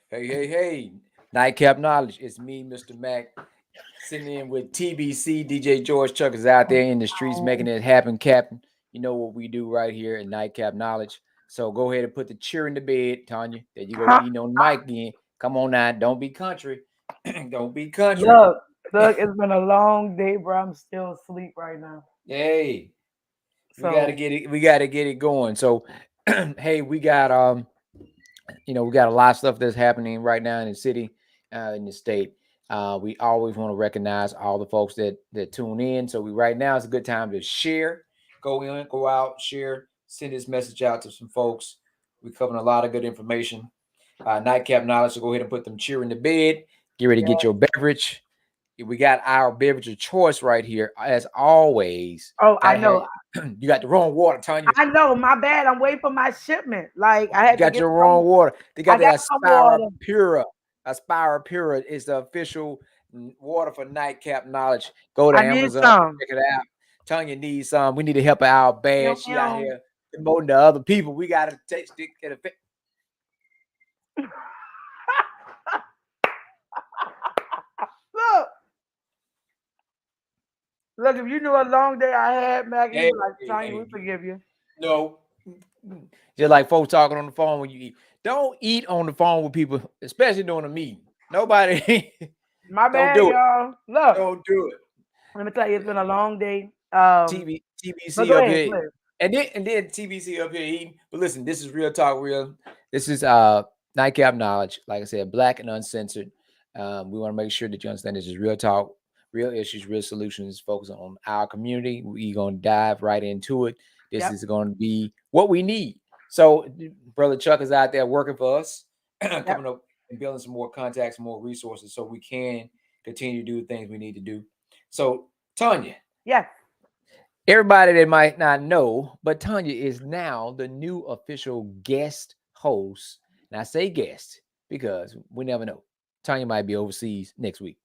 Hey. Nightcap Knowledge. It's me, Mr. Mac, sitting in with TBC. DJ George Chuck is out there in the streets making it happen, Captain. You know what we do right here at Nightcap Knowledge. So go ahead and put the cheer in the bed, Tonya. There you go, eating on the mic again. Come on now. Don't be country. Don't be country. Look, it's been a long day, bro. I'm still asleep right now. Hey, we gotta So, get it. We gotta get it going. So, hey, we got a lot of stuff that's happening right now in the city, in the state. We always want to recognize all the folks that tune in. So we right now is a good time to share, go in, go out, share, send this message out to some folks. We're covering a lot of good information. Nightcap Knowledge. So go ahead and put them cheer in the bed. Get ready to yeah. get your beverage. We got our beverage of choice right here, as always. Oh, I Gotta have. know. You got the wrong water, Tanya. I know. My bad. I'm waiting for my shipment. Like I You had to got get your some. wrong water. They got I the got some Aspira water. Pura. Aspira Pura is the official water for Nightcap Knowledge. Go to I need Amazon, some. check it out. Tanya needs some. We need to help her out Ew, bad. She out ew. here promoting to other people. We got to take stick at a Look, look. If you knew a long day I had, Maggie, you hey, be like, Tanya, we hey. forgive you. No. Just like folks talking on the phone when you eat. Don't eat on the phone with people, especially during a meeting. Nobody My don't bad, do it. y'all. Look, Don't do it. let me tell you, it's been a long day. But TBC go up ahead, here, please. and then TBC up here eating. But listen, this is real talk, real. This is Nightcap Knowledge. Like I said, Black and Uncensored. We want to make sure that you understand this is real talk, real issues, real solutions, focusing on our community. We're gonna dive right into it. This Yep, is going to be what we need. So, brother Chuck is out there working for us, yep, coming up and building some more contacts, more resources, so we can continue to do the things we need to do. So, Tanya, yes. everybody that might not know, but Tanya is now the new official guest host. And I say guest because we never know. Tanya might be overseas next week.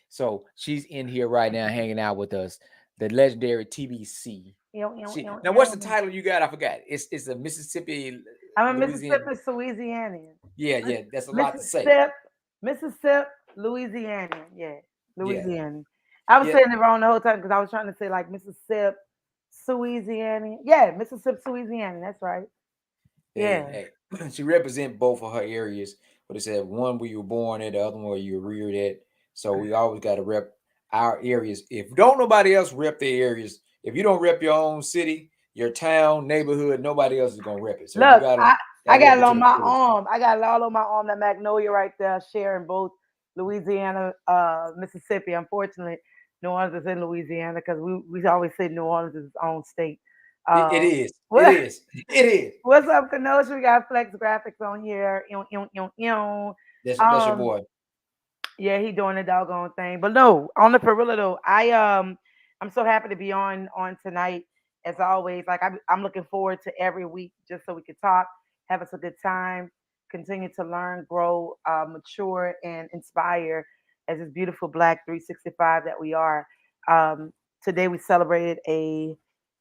So she's in here right now hanging out with us, the legendary TBC. Ew, ew, ew, Now, what's the ew. title you got? I forgot. It's a Mississippi, I'm a Louisiana. Mississippi, Louisianian. Yeah, that's a lot to say. Mississippi, Mississippi, Louisianian. Yeah, Yeah, Louisianian. I was yeah. saying it wrong the whole time because I was trying to say like Mississippi, Louisianian. Yeah, Mississippi, Louisianian. That's right. Yeah. Hey. She represent both of her areas. But it said one where you were born at, the other one where you were reared at. So we always got to rep our areas. If don't nobody else rep their areas, if you don't rep your own city, your town, neighborhood, nobody else is gonna rep it. So you Look, gotta I gotta rep got it it to on the my fullest. arm. I got it all on my arm. That magnolia right there, sharing both Louisiana, Mississippi. Unfortunately, New Orleans is in Louisiana because we always say New Orleans is its own state. It Uh, is. It what is. It is. what's up, Kenosha? We got Flex Graphics on here. Ew, ew, ew, ew. That's your Um, boy. yeah, he doing the doggone thing. But no, on the Perilla though, I'm so happy to be on tonight. As always, like I'm looking forward to every week just so we can talk, have us a good time, continue to learn, grow, mature, and inspire as this beautiful Black 365 that we are. Um, Today we celebrated a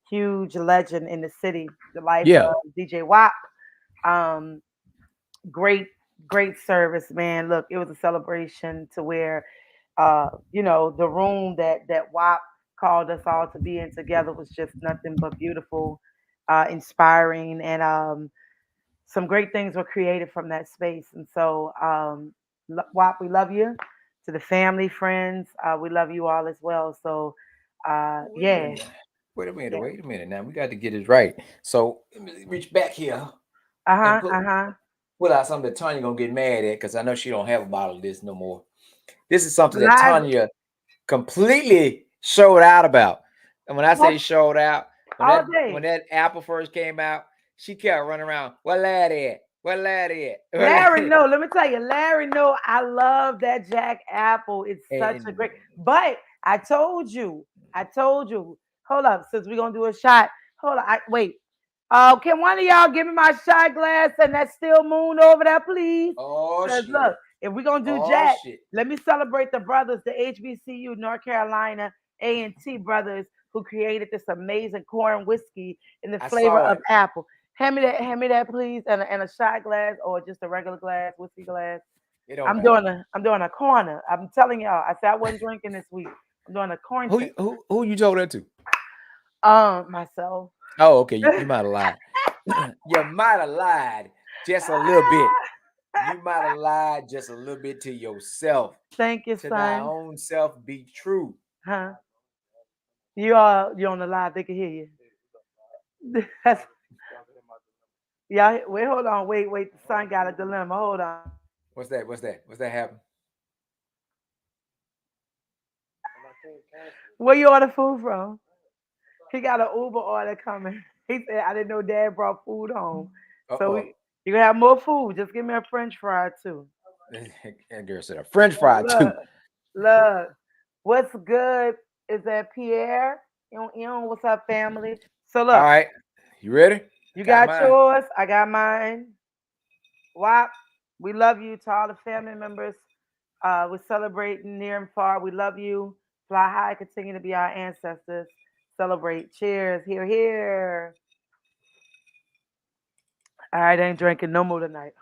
huge legend in the city, the life Yeah. of DJ WAP. Um, great great service, man. Look, it was a celebration to where the room that WAP called us all to be in together was just nothing but beautiful, inspiring, and some great things were created from that space. And so WAP, we love you. To the family, friends, we love you all as well. So Wait a yeah. minute. Wait a minute. Yeah. Wait a minute. Now we got to get it right. So let me reach back here and Uh-huh. put Uh-huh. pull out something that Tanya gonna get mad at because I know she don't have a bottle of this no more. This is something that Live Tanya completely showed out about. And when I all, say showed out, all when day. that apple first came out, she kept running around. What lad at? What lad at? What Larry, lad? no, let me tell you, Larry, no, I love that Jack Apple. It's such a And great, but I told you, hold up, since we're gonna do a shot, hold on, wait. Can one of y'all give me my shot glass and that still moon over there, please? oh Because shit. look, if we're gonna do Oh Jack, shit. let me celebrate the brothers, the HBCU, North Carolina A&T brothers who created this amazing corn whiskey in the I flavor saw of it. apple. hand me that, please, and a shot glass or just a regular glass, whiskey glass. It don't matter. I'm doing a corner. I'm telling y'all, I said I wasn't drinking this week. I'm doing a corn Who tip. who you told that to? Myself. Oh, okay. You might have lied. You might have lied just a little bit. You might have lied just a little bit to yourself. Thank you, To thy son. own self be true. Huh? You're on the live. They can hear you. That's, y'all, wait, hold on. Wait. The son got a dilemma. Hold on. What's that? What's that happen? Where you order food from? He got an Uber order coming. He said, I didn't know Dad brought food home. So Uh-oh. you gonna have more food. Just give me a French fry too. That girl said a French fry Look, too. look. What's good is that Pierre. What's up, family? So All look, right. You ready? you Got got mine. yours. I got mine. WAP, we love you to all the family members. We're celebrating near and far. We love you. Fly high, continue to be our ancestors. Celebrate. Cheers. Here, here. All right, I ain't drinking no more tonight.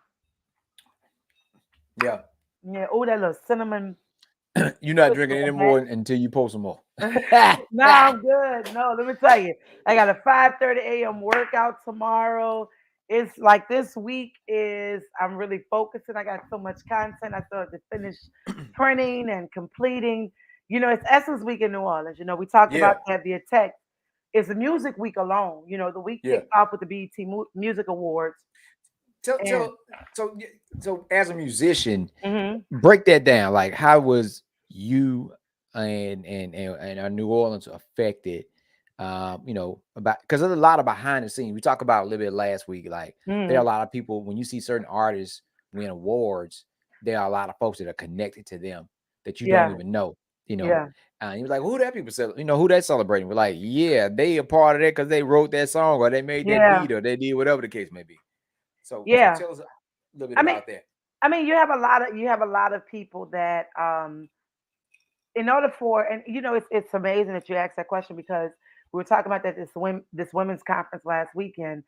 Yeah. Yeah, oh, that little cinnamon You're not twist drinking on anymore until you post some more. that. No, I'm good. No, let me tell you. I got a 5:30 a.m. workout tomorrow. It's like this week is I'm really focusing. I got so much content. I started to finish printing and completing. It's Essence Week in New Orleans. We talked Yeah. about that via text. It's a music week alone. The week Yeah. kicked off with the BET Music Awards. So And so so so as a musician, hmm break that down. Like, how was you and New Orleans affected? About because there's a lot of behind the scenes. We talked about a little bit last week. Like, there are a hmm lot of people when you see certain artists win awards. There are a lot of folks that are connected to them that you don't yeah, even know. You know, yeah, and you're like, who that people celebrate? Who that celebrating? We're like, yeah, they a part of that because they wrote that song or they made that yeah, beat or they did whatever the case may be. So yeah. tell us a little bit I mean, about that. you have a lot of people that in order for and it's amazing that you asked that question because we were talking about that this women's conference last weekend.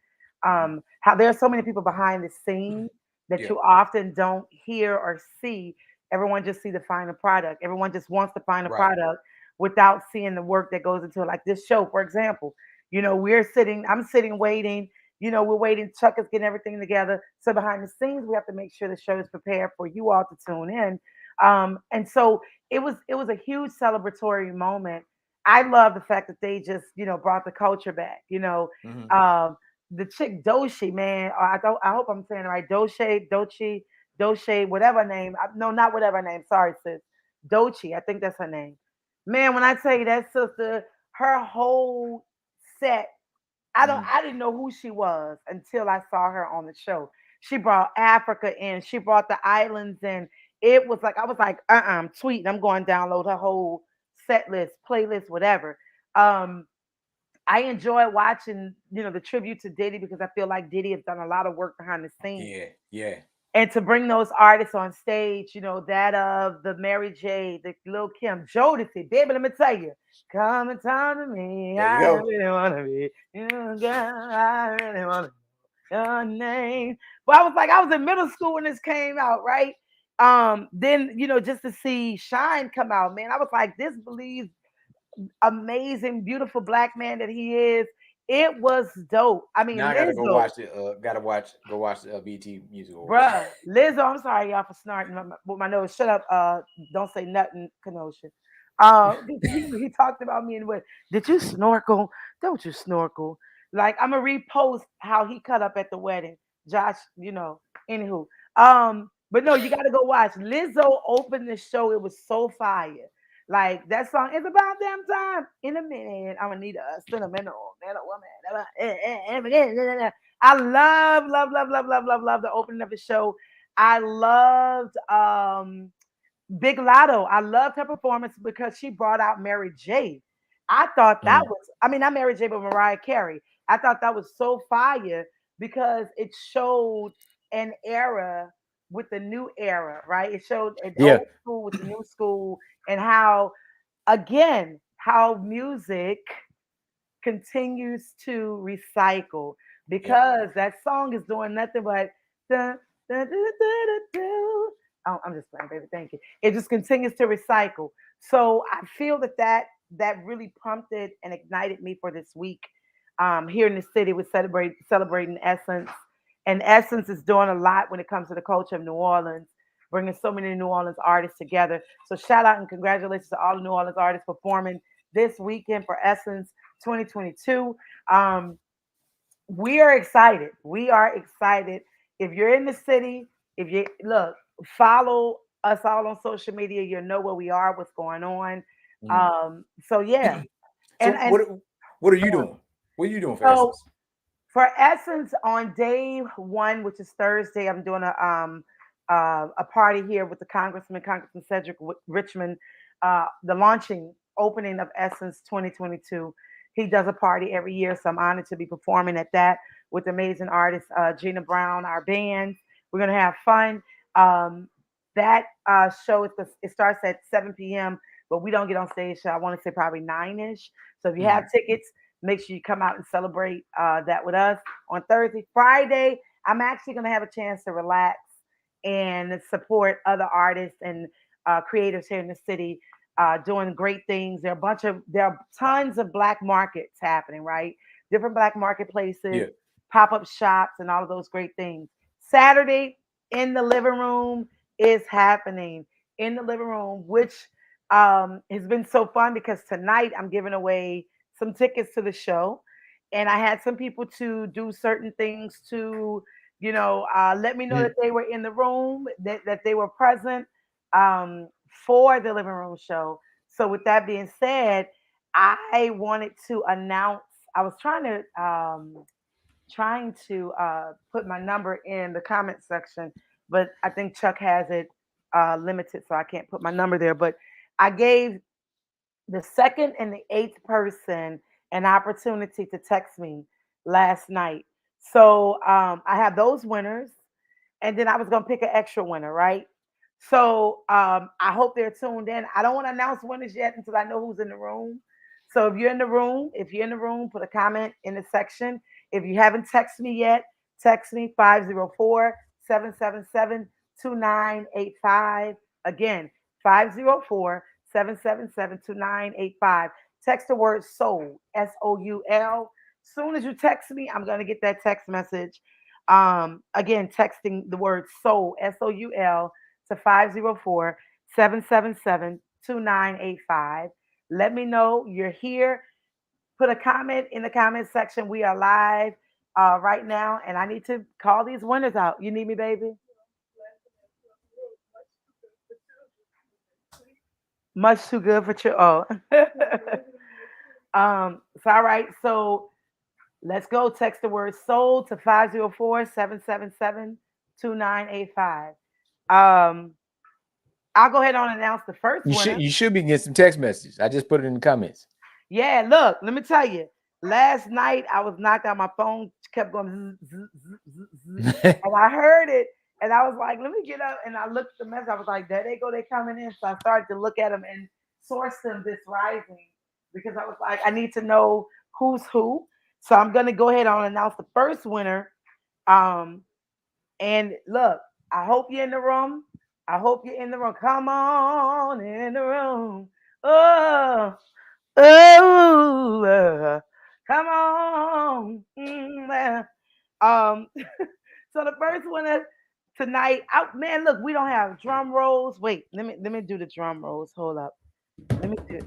Mhm. How there are so many people behind the scenes that Yeah. you often don't hear or see. Everyone just see the final product. Everyone just wants to find a Right. product without seeing the work that goes into it. Like this show, for example, I'm sitting waiting. We're waiting. Chuck is getting everything together. So behind the scenes, we have to make sure the show is prepared for you all to tune in. And so it was a huge celebratory moment. I love the fact that they just brought the culture back. Hmm. Um, the chick Doshi, man. I hope I'm saying it right. Doche, whatever her name. No, not whatever her name. Sorry, sis. Dochi, I think that's her name. Man, when I tell you that sister, her whole set Hmm. I didn't know who she was until I saw her on the show. She brought Africa in, she brought the islands in. It was like I was like, I'm tweeting, I'm going to download her whole set list, playlist, whatever. Um, I enjoy watching, the tribute to Diddy because I feel like Diddy has done a lot of work behind the scenes. Yeah. Yeah. And to bring those artists on stage, that of the Mary J, the Lil Kim, Jodeci, baby, let me tell you, come and talk to me. There you I go. really wanna be your girl. I really wanna know your name. But I was in middle school when this came out, right? Then just to see Shine come out, man, I was like, this believes amazing, beautiful black man that he is. It was dope. I mean, Now I gotta go Lizzo. watch the. Gotta watch. Go watch the BT Music Awards. Bruh, Lizzo, I'm sorry y'all for snarting with my nose. Shut up. Don't say nothing, Kenosha. He talked about me and what? Did you snorkel? Don't you snorkel? Like I'm gonna repost how he cut up at the wedding. Josh, Anywho, but no, you gotta go watch. Lizzo opened the show. It was so fire. Like that song is about damn time. In a minute, I'm gonna need a sentimental man or woman. I love, love, love, love, love, love, love the opening of the show. I loved Big Lotto. I loved her performance because she brought out Mary J. I thought that Mm. was, I mean, not Mary J, but Mariah Carey. I thought that was so fire because it showed an era with the new era, right? It showed an Yeah. old school with the new school and how, again, how music continues to recycle. Yep. because that song is doing nothing but dun, dun, dun, dun, dun, dun. Oh, I'm just playing, baby. Thank you. It just continues to recycle. So I feel that really prompted and ignited me for this week. Here in the city, we celebrating Essence, and Essence is doing a lot when it comes to the culture of New Orleans, bringing so many New Orleans artists together. So shout out and congratulations to all the New Orleans artists performing this weekend for Essence 2022. Um, we are excited. We are excited. If you're in the city, if you look, follow us all on social media. You'll know where we are, what's going on. Mm. So yeah, So and what are you doing? What are you doing for so Essence? for Essence on day one, which is Thursday, I'm doing a party here with the Congressman Cedric Richmond, the launching opening of Essence 2022. He does a party every year, so I'm honored to be performing at that with amazing artists Gina Brown, our band. We're gonna have fun. Um, that show it starts at 7 p.m., but we don't get on stage. So I want to say probably 9ish. So if you have Mm. tickets, make sure you come out and celebrate that with us on Thursday. Friday, I'm actually going to have a chance to relax and support other artists and creators here in the city doing great things. There are tons of black markets happening, right? Different black marketplaces, Yeah. pop up shops, and all of those great things. Saturday in the living room is happening in the living room, which has been so fun because tonight I'm giving away some tickets to the show, and I had some people to do certain things to, let me know that Mm. they were in the room, that they were present for the living room show. So with that being said, I wanted to announce. I was trying to put my number in the comment section, but I think Chuck has it limited, so I can't put my number there. But I gave the second and the eighth person an opportunity to text me last night. So I have those winners, and then I was gonna pick an extra winner, right? So I hope they're tuned in. I don't want to announce winners yet until I know who's in the room. So if you're in the room, put a comment in the section. If you haven't texted me yet, text me 504-777-2985. Again, 504-777-2985. Text the word soul, SOUL. Soon as you text me, I'm gonna get that text message. Again, texting the word soul, SOUL, to 504-777-2985. Let me know you're here. Put a comment in the comment section. We are live right now, and I need to call these winners out. You need me, baby? Much too good for you. Oh. So all right. So let's go. Text the word soul to 504-777-2985. Um, I'll go ahead on and announce the first winner. You should be getting some text messages. I just put it in the comments. Yeah, look, let me tell you. Last night I was knocked out. My phone kept going zzz, zzz, zzz, zzz, and I heard it, and I was like, "Let me get up." And I looked at the message. I was like, "There they go. They coming in." So I started to look at them and source them this rising because I was like, "I need to know who's who." So I'm gonna go ahead on and announce the first winner. Um, and look, I hope you're in the room. I hope you're in the room. Come on in the room. Oh. Oh, come on. So the first one is tonight. Out, man. Look, we don't have drum rolls. Wait, let me do the drum rolls. Hold up. Let me do.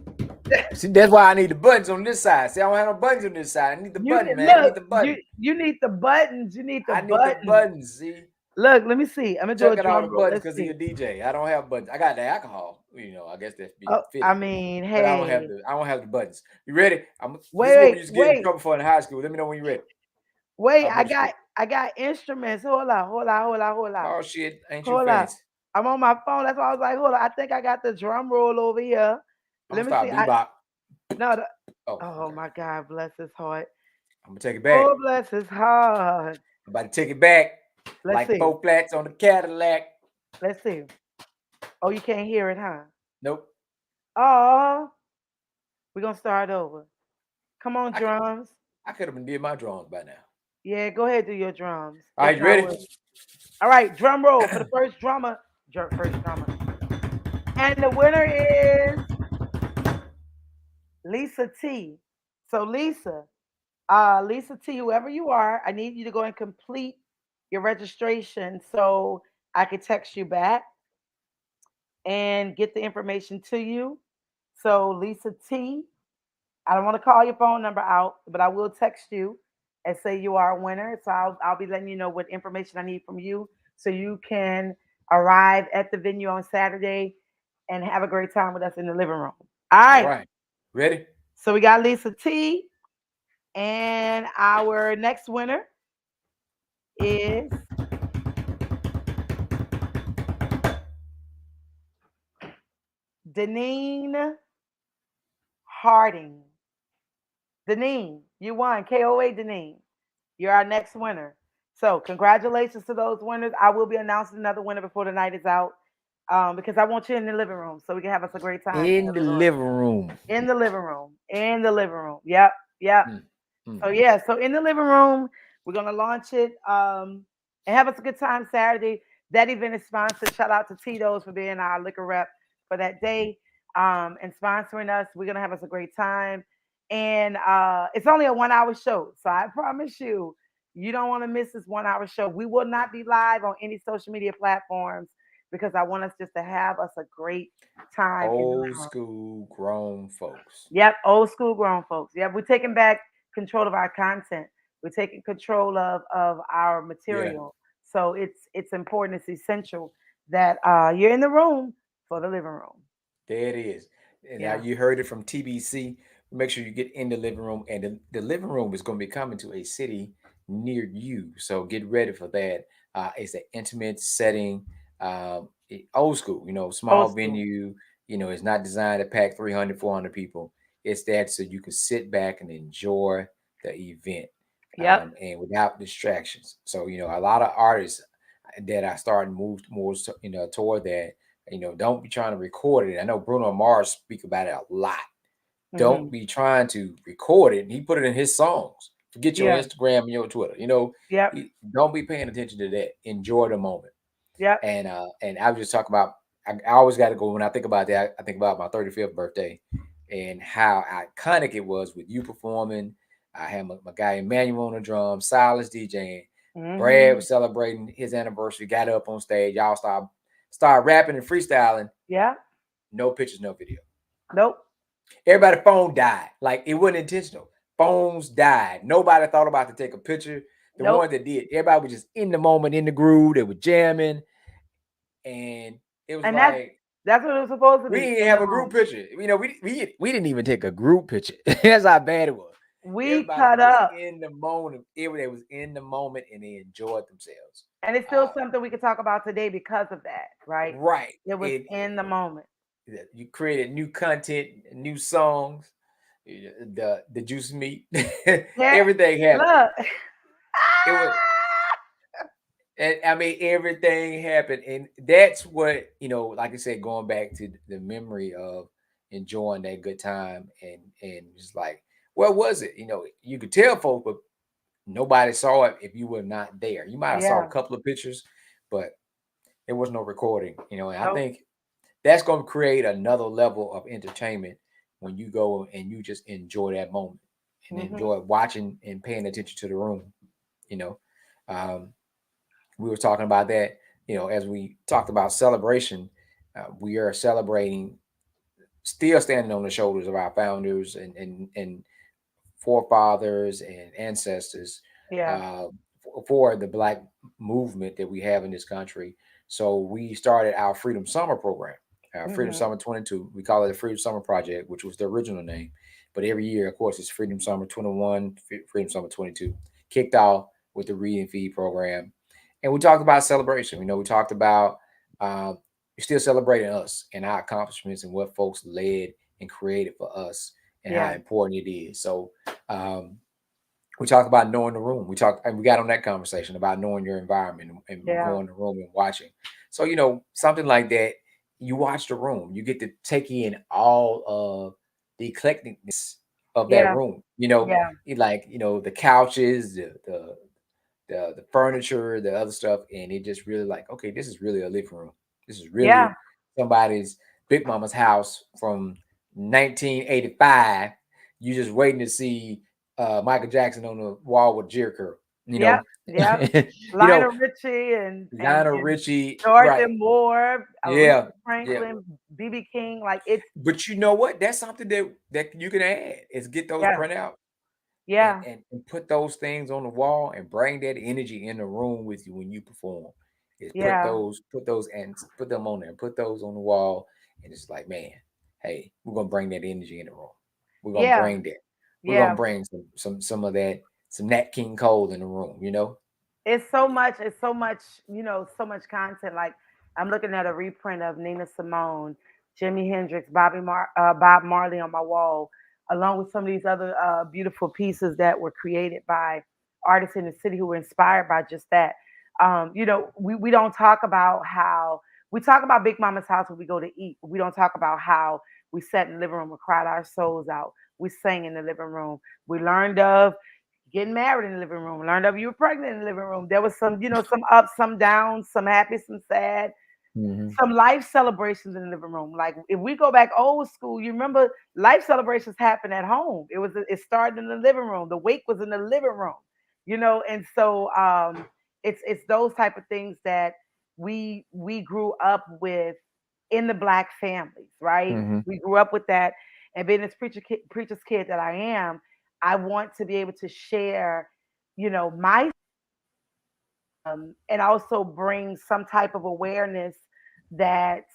See, that's why I need the buttons on this side. See, I don't have no buttons on this side. I need the You button, need man. I look. need the You button. you need the buttons. You need the I need the buttons. buttons. See, Look, let me see. I'm gonna do Chuck a got all the drum roll. buttons Let's because he see. a DJ. I don't have buttons. I got the alcohol. I guess that's be Oh, I fitting. mean, But I don't have hey, the buttons. You ready? This is what we wait, used to get in wait, trouble for in high school. Let me know when you're ready. wait. Or I middle school. got I got instruments. Hold on, hold on, hold on, hold on. Oh shit, ain't you Hold on. fancy? I'm on my phone. That's why I was like, hold on. I think I got the drum roll over here. I'm gonna Let me see. start bebop. No. Oh, Oh okay. my God, bless his heart. I'm gonna take it back. Oh, bless his heart. I'm about to take it back Let's like see. four flats on the Cadillac. Let's see. Oh, you can't hear it, huh? Nope. Oh, we're gonna start over. Come on, I could drums. I could have been did my drums by now. Yeah, go ahead, do your drums. All If right, you not, ready? would. All right, drum roll for the first drummer. First drummer. And the winner is Lisa T. So Lisa T, whoever you are, I need you to go and complete your registration so I can text you back and get the information to you. So Lisa T, I don't want to call your phone number out, but I will text you and say you are a winner. So I'll be letting you know what information I need from you so you can arrive at the venue on Saturday and have a great time with us in the living room. All All right. right. Ready? So we got Lisa T, and our next winner is Deneen Harding. Deneen, you won. KOA Deneen. You're our next winner. So congratulations to those winners. I will be announcing another winner before the night is out, because I want you in the living room so we can have us a great time In the together, Lord. living room. In the living room. In the living room. Yep. Yep. Mm, mm. So yeah, so in the living room, we're gonna launch it, and have us a good time Saturday. That event is sponsored. Shout out to Tito's for being our liquor rep for that day, and sponsoring us. We're gonna have us a great time, and it's only a 1 hour show, so I promise you, you don't want to miss this 1 hour show. We will not be live on any social media platforms because I want us just to have us a great time in the Old living room. school grown folks. Yep, old school grown folks. Yep, we're taking back control of our content. We're taking control of our Yeah, material. So it's important. It's essential that you're in the room for the living room. there it is. And now Yeah. you heard it from TBC. Make sure you get in the living room, and the living room is going to be coming to a city near you. So get ready for that. It's an intimate setting, old school, Old small school. venue. It's not designed to pack 300, 400 people. It's that so you can sit back and enjoy the event, Yep. and without distractions. So, a lot of artists that I started move more, toward that. Don't be trying to record it. I know Bruno Mars speak about it a lot. Don't Hmm. be trying to record it. He put it in his songs. Forget your Yeah. Instagram and your Twitter. Yep. Don't be paying attention to that. Enjoy the moment. Yep. And I was just talking about. I always got to go when I think about that. I think about my 35th birthday and how iconic it was with you performing. I had my guy Emmanuel on the drums, Silas DJing. Brad Hmm. was celebrating his anniversary. Got up on stage. Y'all start rapping and freestyling. Yeah. No pictures, no video. Nope. Everybody's phone died. Like it wasn't intentional. Phones died. Nobody thought about to take a picture. The Nope. ones that did, everybody was just in the moment, in the groove. They were jamming, and it was And that's like that's what it was supposed to we be didn't in the have a group moment. picture. We didn't even take a group picture. That's how bad it was. We Everybody cut was just up. in the moment. They was in the moment and they enjoyed themselves. And it's still Uh, something we could talk about today because of that, right? right. It was in the moment. You created new content, new songs, the juice meat, Yeah, everything happened. look. It was, and I mean, everything happened, and that's what like I said, going back to the memory of enjoying that good time, and just like, what was it? You could tell folks, but nobody saw it if you were not there. You might have saw a Yeah. couple of pictures, but there was no recording. And I Nope. think that's going to create another level of entertainment when you go and you just enjoy that moment and Hmm. enjoy watching and paying attention to the room. You know, um, we were talking about that. As we talked about celebration, we are celebrating, still standing on the shoulders of our founders and forefathers and ancestors, Yeah. uh, for the Black movement that we have in this country. So we started our Freedom Summer program, Freedom Hmm. Summer 22. We call it the Freedom Summer Project, which was the original name. But every year, of course, it's Freedom Summer 21, Freedom Summer 22. Kicked off with the Read and Feed program. And we talked about celebration. We talked about uh, we're still celebrating us and our accomplishments and what folks led and created for us and how Yeah. important it is. So um, we talked about knowing the room. We got on that conversation about knowing your environment and Yeah. going to the room and watching. So something like that. You watch the room. You get to take in all of the eclecticness of that Yeah. room. Yeah. Like the couches, the the furniture, the other stuff, and it just really like, okay, this is really a living room. This is Yeah. really somebody's big mama's house from 1985. You just waiting to see Michael Jackson on the wall with Jerry curl, you Yep. know. Yep. You know, Lionel Richie Lionel and Richie, right? Dorothy Moore, Yeah, Aretha yeah. Franklin, BB King. Like it's But you know what? That's something that you can add is get those yeah, printouts and, yeah, and put those things on the wall and bring that energy in the room with you when you perform. Is yeah, put those and put them on there, put those on the wall, and it's like, man, hey, we're gonna bring that energy in the room. We're gonna yeah, bring that. We're gonna yeah. bring some of that, some Nat King Cole in the room, you know? It's so much, so much content. Like I'm looking at a reprint of Nina Simone, Jimi Hendrix, Bob Marley on my wall, along with some of these other beautiful pieces that were created by artists in the city who were inspired by just that. We don't talk about how we talk about Big Mama's house when we go to eat. We don't talk about how we sat in the living room and cried our souls out. We sang in the living room. We learned of getting married in the living room, learned of you were pregnant in the living room. There was some, some ups, some downs, some happy, some sad, Hmm. some life celebrations in the living room. Like if we go back old school, you remember life celebrations happened at home. It started in the living room. The wake was in the living room, and so it's those type of things that we grew up with in the black families, right? Hmm. We grew up with that, and being this preacher's kid that I am, I want to be able to share, my and also bring some type of awareness that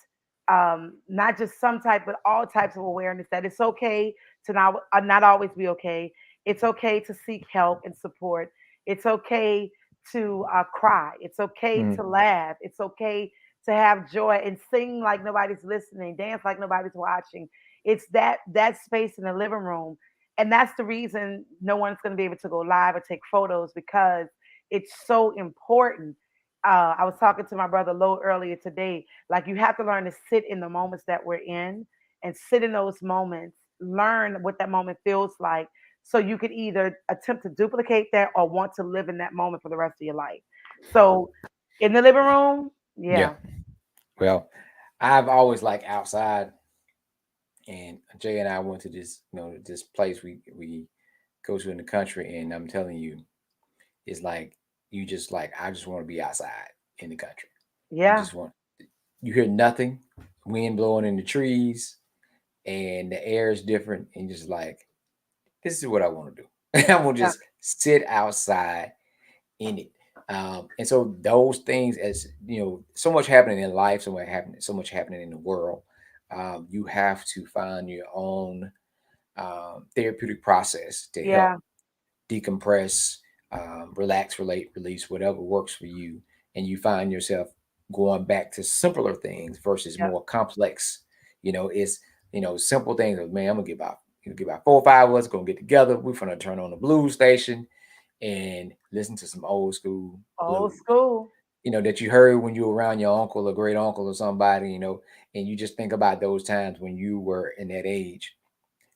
not just some type, but all types of awareness that it's okay to not always be okay. It's okay to seek help and support. It's okay to cry. It's okay Hmm. to laugh. It's okay to have joy and sing like nobody's listening, dance like nobody's watching. It's that space in the living room, and that's the reason no one's going to be able to go live or take photos because it's so important. I was talking to my brother Lo earlier today. Like you have to learn to sit in the moments that we're in and sit in those moments, learn what that moment feels like, so you could either attempt to duplicate that or want to live in that moment for the rest of your life. So in the living room, Yeah. yeah, Well, I've always liked outside, and Jay and I went to this, this place we go to in the country, and I'm telling you, it's like you just like I just want to be outside in the country. You yeah, just want you hear nothing, wind blowing in the trees, and the air is different, and just like this is what I want to do. I want to yeah, just sit outside in it. And so those things, as so much happening in life, so much happening in the world. You have to find your own therapeutic process to help yeah, decompress, relax, release, whatever works for you, and you find yourself going back to simpler things versus yeah, more complex. It's simple things. Of, man, I'm gonna get about 4 or 5 of us gonna get together. We're gonna turn on the blues station and listen to some old school old blues. school, That you heard when you were around your uncle or great uncle or somebody. And you just think about those times when you were in that age,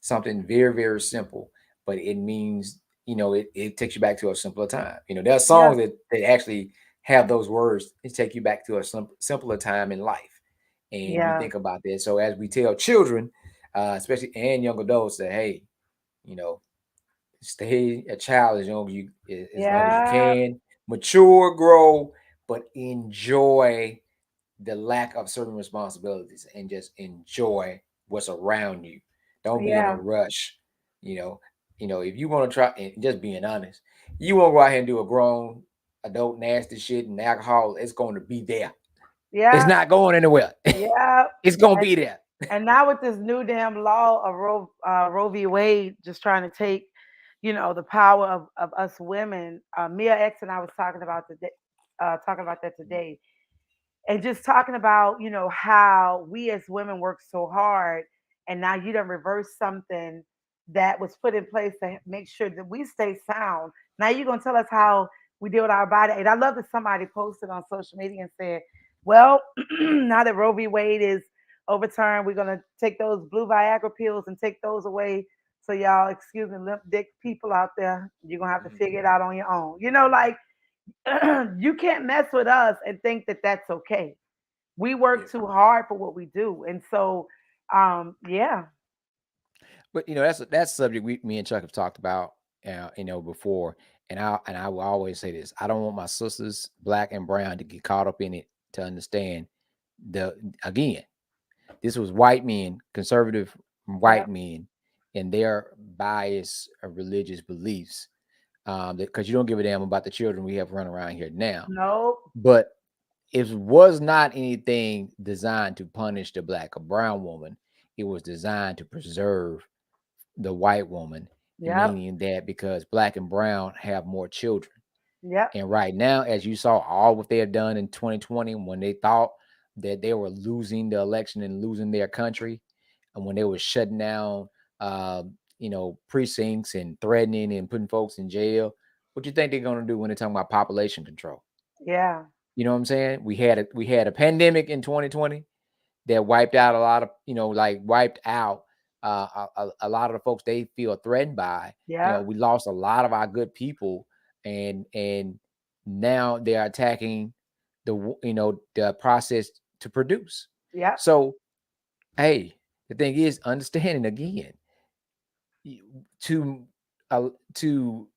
something very, very simple, but it means, it takes you back to a simpler time. There are yeah, songs that actually have those words that take you back to a simpler time in life. And you yeah, think about that. So as we tell children, especially and young adults, that hey, you know, stay a child as long as you yeah, can, mature, grow, but enjoy the lack of certain responsibilities and just enjoy what's around you. Don't be in a yeah, rush. You know, if you want to try and just being honest, you want to go out here and do a grown adult nasty shit and alcohol, it's going to be there. It's yeah, not going anywhere. yeah. It's going to be there. And now with this new damn law of Roe v. Wade, just trying to take, the power of us women. Mia X and I was talking about that today, and just talking about, how we as women work so hard, and now you don't reverse something that was put in place to make sure that we stay sound. Now you're gonna tell us how we deal with our body. And I love that somebody posted on social media and said, well, now that Roe v. Wade is overturned, we're gonna take those blue Viagra pills and take those away. So y'all, excuse me, limp dick people out there, you're gonna have to figure it out on your own. Like You can't mess with us and think that that's okay. We Yeah. work too hard for what we do. And so, yeah, But that's a subject me and Chuck have talked about, before. And I will always say this: I don't want my sisters, black and brown, to get caught up in it. To understand the again, this was white men, conservative yep, white men, and their bias of religious beliefs. Because you don't give a damn about the children we have running around here now. nope, But it was not anything designed to punish the black or brown woman. It was designed to preserve the white woman, yep, meaning that because black and brown have more children. yep, And right now, as you saw, all what they have done in 2020, when they thought that they were losing the election and losing their country, and when they were shutting down, precincts and threatening and putting folks in jail, what you think they're going to do when they're talking about population control? yeah, You know what I'm saying? We had a pandemic in 2020 that wiped out a lot of, like wiped out a lot of the folks they feel threatened by. yep, We lost a lot of our good people, and now they're attacking the process to produce. yep, So, hey, the thing is understanding again to to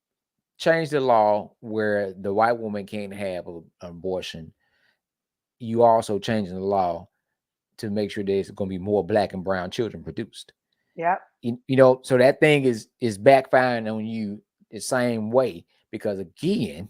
change the law where the white woman can't have an abortion. You also changing the law to make sure there's going to be more black and brown children produced. yep, So that thing is backfiring on you the same way, because again,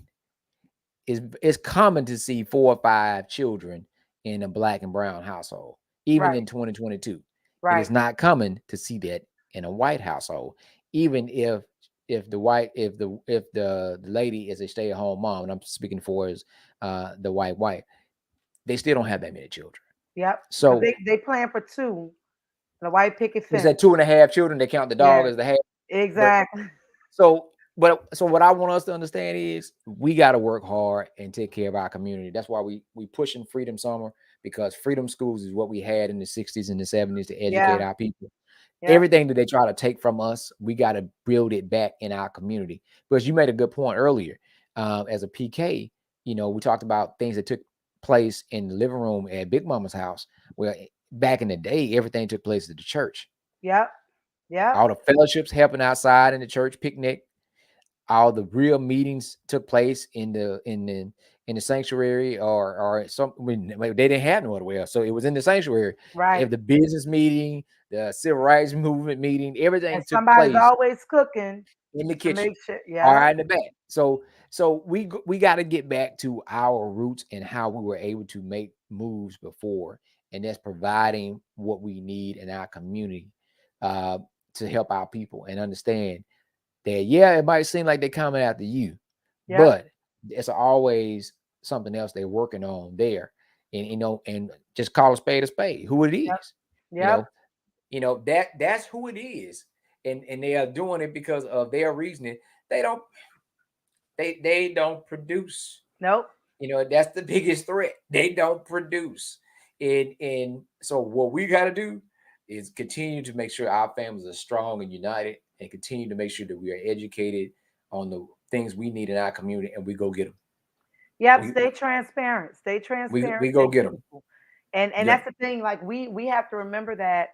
it's common to see 4 or 5 children in a black and brown household, even right, in 2022. It is right, not common to see that in a white household, even if the lady is a stay-at-home mom, and I'm speaking for as the white wife, they still don't have that many children. yep. Because So they plan for two, and a white picket was fence. that 2.5 children? They count the dog Yeah, as the half. But exactly. so what I want us to understand is we got to work hard and take care of our community. That's why we pushing Freedom Summer, because Freedom Schools is what we had in the 60s and the 70s to educate Yeah, our people. yep, Everything that they try to take from us, we got to build it back in our community. Because you made a good point earlier. As a PK, we talked about things that took place in the living room at Big Mama's house. Well, back in the day, everything took place at the church. yep, yep, All the fellowships happened outside in the church picnic. All the real meetings took place in the sanctuary, or some. I mean, they didn't have no other way else, so it was in the sanctuary. right. If the business meeting, the civil rights movement meeting, And everything took somebody's place always cooking in the to kitchen, make sure. all Yep, right, in the back. So we got to get back to our roots and how we were able to make moves before, and that's providing what we need in our community, uh, to help our people and understand that, yeah, it might seem like they're coming after you, yep, but it's always something else they're working on there. And just call a spade, who it yep, is. You yep, know, that's who it is. And they are doing it because of their reasoning. They don't they don't produce. nope, That's the biggest threat. They don't produce. And so what we got to do is continue to make sure our families are strong and united, and continue to make sure that we are educated on the things we need in our community, and we go get them. yep. We Stay transparent. Stay we transparent. go Stay get them. truthful. And Yeah. that's the thing. Like we have to remember that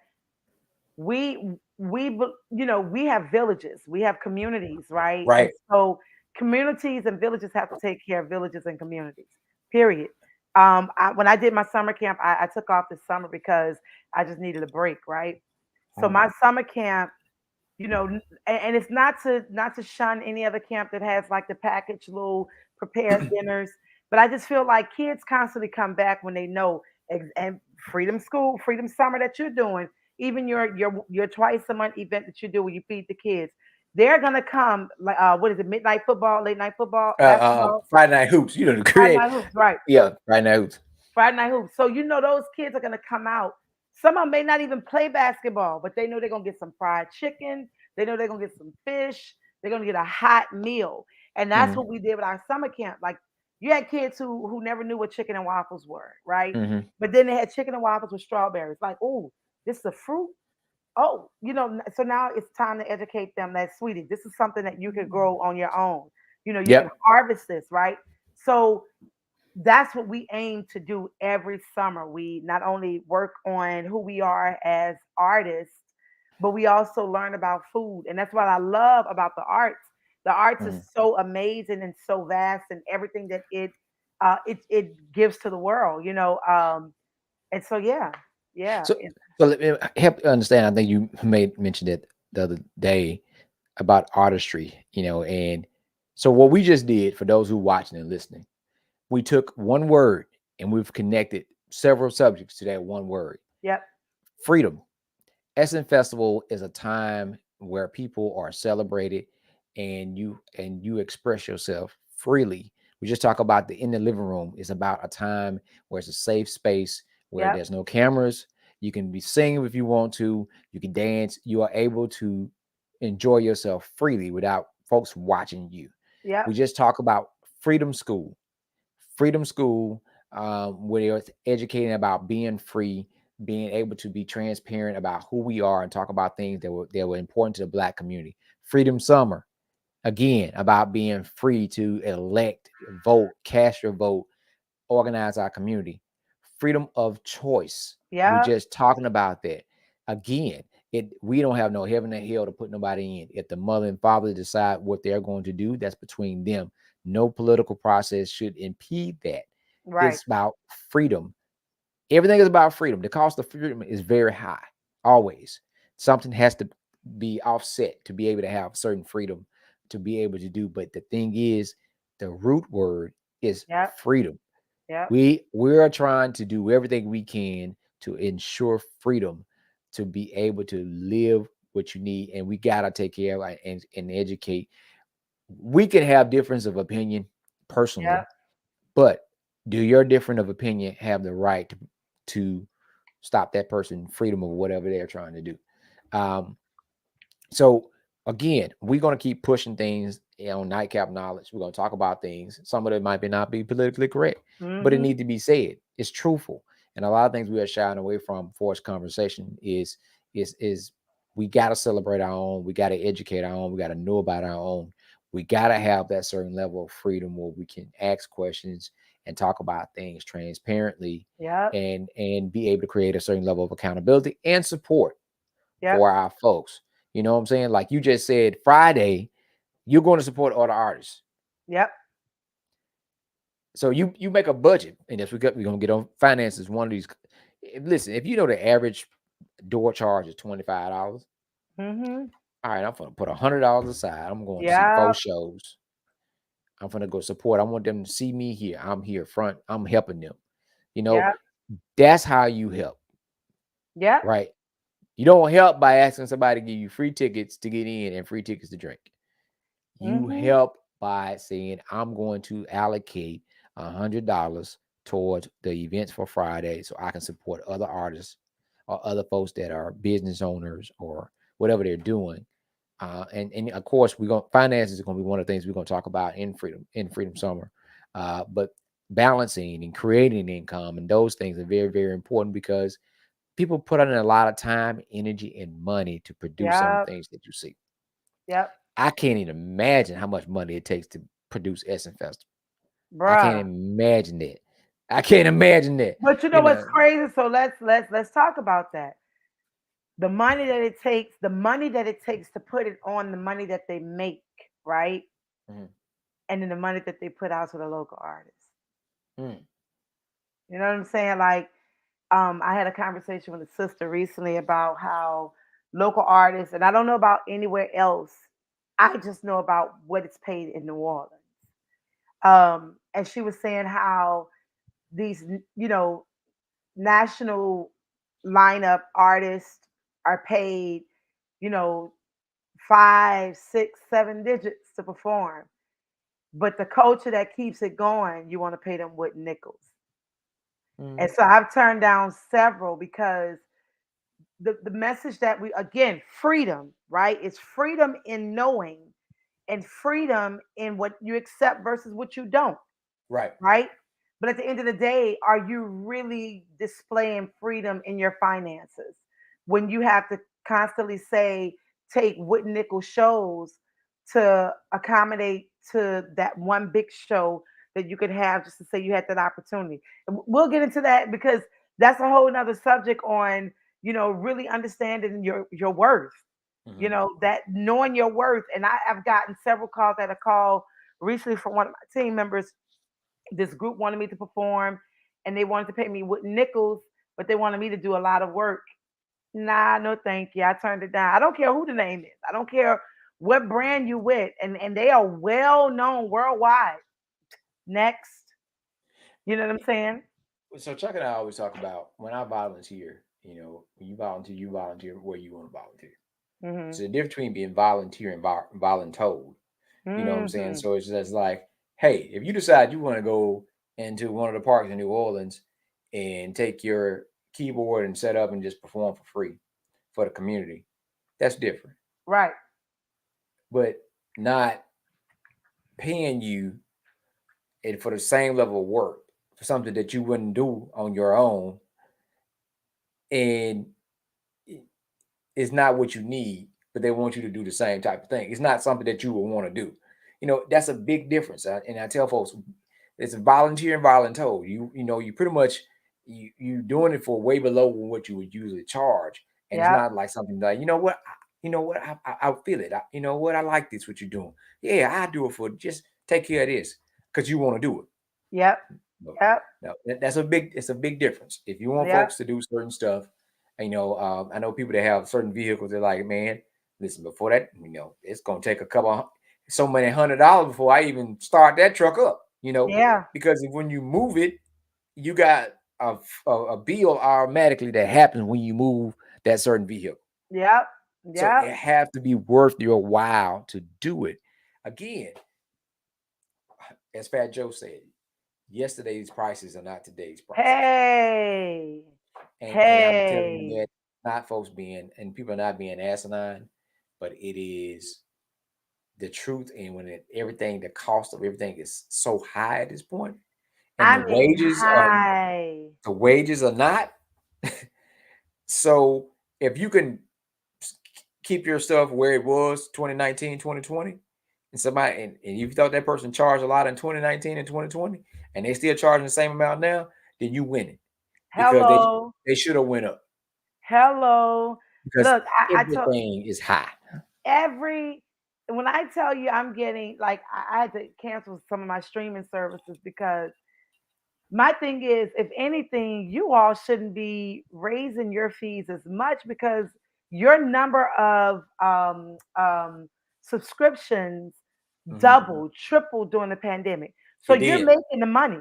we have villages, we have communities, right? And Right. so communities and villages have to take care of villages and communities, period. When I did my summer camp, I took off this summer because I just needed a break, right? So Mhm. my summer camp, and it's not to shun any other camp that has like the package little prepared dinners, but I just feel like kids constantly come back when they know. And freedom school, freedom summer that you're doing, even your twice a month event that you do where you feed the kids, they're gonna come like what is it, midnight football, late night football, basketball, Friday night hoops. The Friday create. night hoops, right? Yeah, Friday night hoops. Friday night hoops. So those kids are gonna come out. Some of them may not even play basketball, but they know they're gonna get some fried chicken. They know they're gonna get some fish. They're gonna get a hot meal, and that's Hmm. what we did with our summer camp. Like you had kids who never knew what chicken and waffles were, right? Hmm. But then they had chicken and waffles with strawberries. Like, oh, this is a fruit. Oh, so now it's time to educate them that, sweetie, this is something that you can grow on your own. You can Yep. harvest this, right? So that's what we aim to do every summer. We not only work on who we are as artists, but we also learn about food. And that's what I love about the arts. The arts is Mhm. so amazing and so vast, and everything that it gives to the world, and so yeah, yeah, So, so let me help you understand. I think you made mentioned it the other day about artistry, and so what we just did for those who watching and listening, we took one word and we've connected several subjects to that one word: yep, freedom. Essen Festival is a time where people are celebrated and you express yourself freely. We just talk about the in the living room is about a time where it's a safe space where yep, there's no cameras. You can be singing if you want to. You can dance. You are able to enjoy yourself freely without folks watching you. yep, We just talk about Freedom School. Freedom School, where they're educating about being free, being able to be transparent about who we are and talk about things that were important to the Black community. Freedom Summer, again, about being free to elect, vote, cast your vote, organize our community. Freedom of choice. We yep, just talking about that. Again, we don't have no heaven and hell to put nobody in. If the mother and father decide what they're going to do, that's between them. No political process should impede that. right, It's about freedom. Everything is about freedom. The cost of freedom is very high. Always. Something has to be offset to be able to have certain freedom to be able to do. But the thing is, the root word is yep, freedom. yep, We are trying to do everything we can to ensure freedom to be able to live what you need, and we gotta take care of and educate. We can have difference of opinion yep, personally, but do your difference of opinion have the right to stop that person freedom of whatever they're trying to do? Um, so again, we're gonna keep pushing things on Nightcap Knowledge. We're gonna talk about things. Some of it might be not be politically correct, but it mm-hmm, need to be said. It's truthful, and a lot of things we are shying away from for this conversation is we got to celebrate our own. We got to educate our own. We got to know about our own. We got to have that certain level of freedom where we can ask questions and talk about things transparently, yep, and be able to create a certain level of accountability and support yep, for our folks. You know what I'm saying? Like you just said, Friday, you're going to support other artists. yep, So you make a budget, and if we're gonna get on finances, one of these. Listen, if you know the average door charge is $25, mm-hmm, all right, I'm gonna put $100 aside. I'm going to see four yep, shows. I'm gonna go support. I want them to see me here. I'm here front. I'm helping them. You know, yep, that's how you help, yep, right? You don't help by asking somebody to give you free tickets to get in and free tickets to drink. You mm-hmm, help by saying, I'm going to allocate $100 towards the events for Friday so I can support other artists or other folks that are business owners or whatever they're doing. And of course, we're going finances is going to be one of the things we're going to talk about in Freedom Summer. But balancing and creating income and those things are very, very important because people put in a lot of time, energy, and money to produce some of yep, the things that you see. yep, I can't even imagine how much money it takes to produce Essen Festival. I can't bruh. imagine that. I can't imagine that. But you know You what's know. crazy? So let's talk about that. The money that it takes to put it on the money that they make, right? Mhm. And then the money that they put out to the local artists. Mm. You know what I'm saying? Like, I had a conversation with a sister recently about how local artists, and I don't know about anywhere else. I just know about what it's paid in New Orleans. And she was saying how these, national lineup artists are paid, you know, five, six, seven digits to perform. But the culture that keeps it going, you want to pay them with nickels. And Mm. so I've turned down several because the message that we, again, freedom, right? It's freedom in knowing and freedom in what you accept versus what you don't, Right. right? But at the end of the day, are you really displaying freedom in your finances when you have to constantly say, take wood nickel shows to accommodate to that one big show that you could have just to say you had that opportunity. And we'll get into that because that's a whole nother subject on, really understanding your worth, Mm-hmm. that knowing your worth. And I've gotten several calls that a call recently from one of my team members. This group wanted me to perform and they wanted to pay me with nickels, but they wanted me to do a lot of work. Nah, no thank you. I turned it down. I don't care who the name is. I don't care what brand you with. And they are well known worldwide. Next. You know what I'm saying? So Chuck and I always talk about when I volunteer. When you volunteer where you want to volunteer. Hmm. So the difference between being volunteer and voluntold. You know what I'm saying? Hmm. So it's just like, hey, if you decide you want to go into one of the parks in New Orleans and take your keyboard and set up and just perform for free for the community, that's different. Right. But not paying you and for the same level of work for something that you wouldn't do on your own, and it's not what you need, but they want you to do the same type of thing. It's not something that you would want to do. That's a big difference. And I tell folks, it's a volunteer and voluntold. You pretty much you doing it for way below what you would usually charge, and it's Yep. not like something like I feel it. You know what, I like this what you're doing. Yeah, I do it for just take care of this because you want to do it. Yep. No, Yep. no, it's a big difference. If you want Yep. folks to do certain stuff, I know people that have certain vehicles. They're like, man, listen, before that, it's gonna take so many $100 before I even start that truck up. Yeah. Because when you move it, you got a bill automatically that happens when you move that certain vehicle. Yep. So Yep. it has to be worth your while to do it. Again, as Fat Joe said, yesterday's prices are not today's prices. Hey. And I'm telling you Hey. that not folks and people are not being asinine, but it is the truth. And everything, the cost of everything is so high at this point, and I mean, hi. the wages are not. So if you can keep your stuff where it was 2019, 2020, and you thought that person charged a lot in 2019 and 2020, and they still charging the same amount now, then you win it because Hello. they should have went up Hello. because Look, I told everything is high. every when I tell you I'm getting like I had to cancel some of my streaming services because my thing is, if anything, you all shouldn't be raising your fees as much because your number of subscriptions Mhm. doubled, tripled during the pandemic. So It you're did. making the money.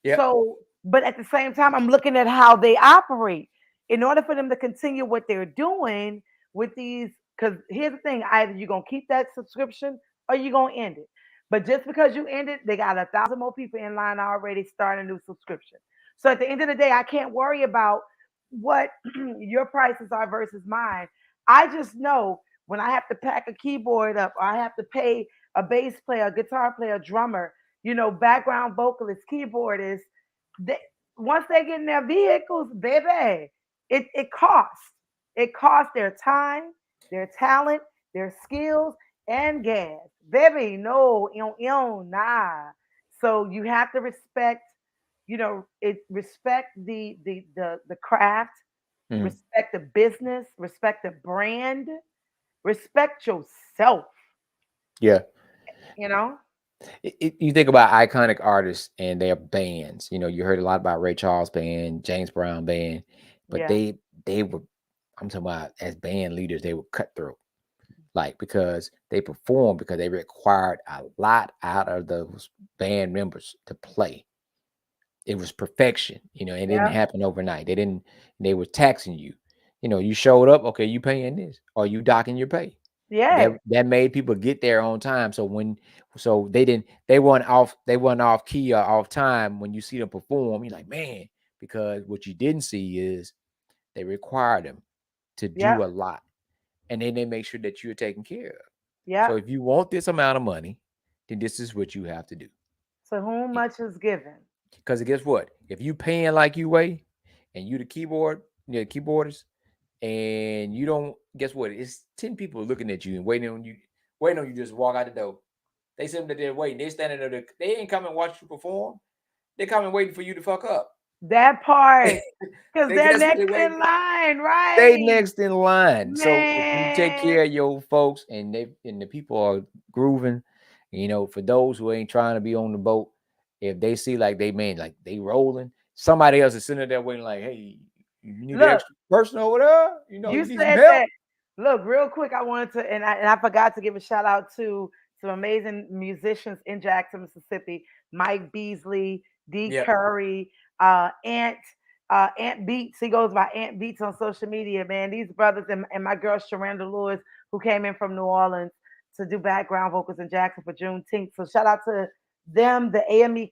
Yep. So, but at the same time, I'm looking at how they operate. In order for them to continue what they're doing with these, because here's the thing: either you're gonna keep that subscription or you're gonna end it. But just because you end it, they got 1,000 more people in line already starting a new subscription. So at the end of the day, I can't worry about what your prices are versus mine. I just know when I have to pack a keyboard up, or I have to pay a bass player, a guitar player, drummer, background vocalist, keyboardist, they, once they get in their vehicles, baby, it costs. It costs their time, their talent, their skills, and gas. Baby, no, nah. So you have to respect, respect the craft, Mhm. respect the business, respect the brand, respect yourself, Yeah. you know? You think about iconic artists and their bands. You heard a lot about Ray Charles band, James Brown band, but Yeah. they were. I'm talking about as band leaders, they were cutthroat, like because they performed because they required a lot out of those band members to play. It was perfection. It didn't Yeah. happen overnight. They were taxing you. You showed up, okay, you paying this, or you docking your pay. That Yeah. that made people get there on time. So they weren't off key or off time when you see them perform. You're like, man, because what you didn't see is they required them to Yep. do a lot, and then they make sure that you're taken care of. So Yep. if you want this amount of money, then this is what you have to do. To whom much is given. Because guess what? If you paying like you weigh, and you the keyboardist, and you don't, guess what? It's 10 people looking at you and waiting on you just walk out the door. They sitting there waiting. They standing there. They ain't coming watch you perform. They coming waiting for you to fuck up. That part. Because they're That's what they next waiting. in line, They right? next in line. So if you take Man. care of your folks and the people are grooving, for those who ain't trying to be on the boat, if they see like like they rolling, somebody else is sitting there waiting like, hey, you need an Look, extra person over there? you You need some said help? that. Look, real quick, I wanted to, and I forgot to give a shout out to some amazing musicians in Jackson, Mississippi. Mike Beasley, D. Yeah. Curry, Ant, Ant Beats. He goes by Ant Beats on social media. Man, these brothers and my girl Sharanda Lewis, who came in from New Orleans to do background vocals in Jackson for Juneteenth. So shout out to them, the AME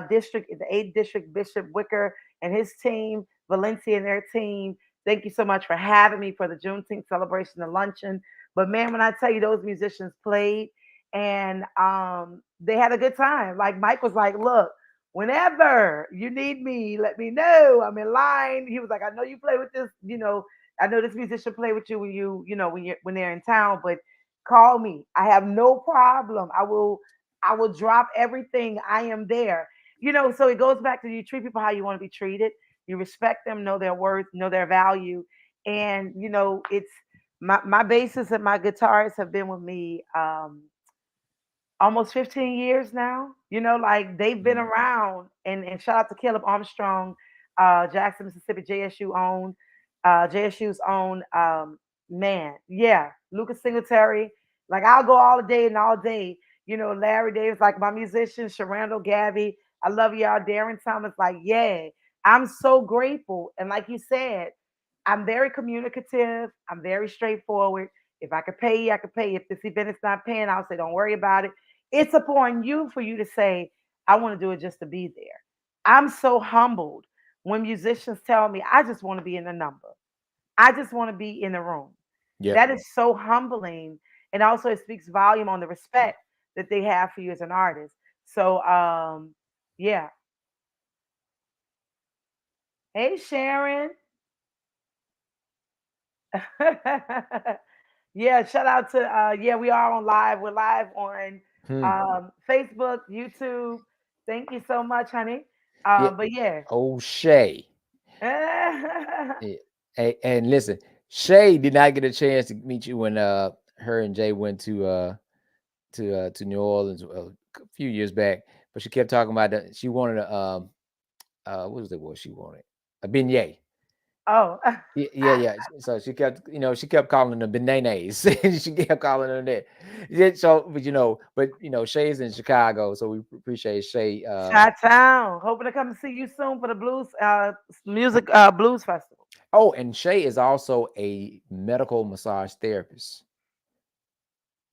district, the 8th district Bishop Wicker and his team, Valencia and their team. Thank you so much for having me for the Juneteenth celebration and luncheon. But man, when I tell you those musicians played and they had a good time. Like Mike was like, look, whenever you need me, let me know. I'm in line. He was like, I know you play with this, I know this musician play with you when when they're in town, but call me. I have no problem. I will drop everything. I am there. So it goes back to you treat people how you want to be treated. You respect them, know their worth, know their value. And, it's my bassist and my guitarist have been with me almost 15 years now. Like they've been Mhm. around. And shout out to Caleb Armstrong, Jackson, Mississippi, JSU's own man. Yeah, Lucas Singletary. Like I'll go all day and all day. Larry Davis, like my musicians, Sharando, Gabby. I love y'all. Darren Thomas, like, yeah. I'm so grateful. And like you said, I'm very communicative. I'm very straightforward. If I could pay you, I could pay you. If this event is not paying, I'll say, don't worry about it. It's upon you for you to say, I want to do it just to be there. I'm so humbled when musicians tell me, I just want to be in the number. I just want to be in the room. Yep. That is so humbling. And also, it speaks volume on the respect that they have for you as an artist. So, yeah. Hey, Sharon. Yeah, shout out to yeah, we are on live. We're live on Hmm. Facebook, YouTube. Thank you so much, honey. Yeah. But yeah. Oh, Shay. Yeah. And listen, Shay did not get a chance to meet you when her and Jay went to New Orleans a few years back, but she kept talking about that she wanted a what was it? What she wanted? A beignet. Oh. Yeah, yeah, yeah. So she kept calling them bananas. She kept calling them that. Yeah, so, but Shay's in Chicago, so we appreciate Shay. Shot Town. Hoping to come see you soon for the blues music blues festival. Oh, and Shay is also a medical massage therapist.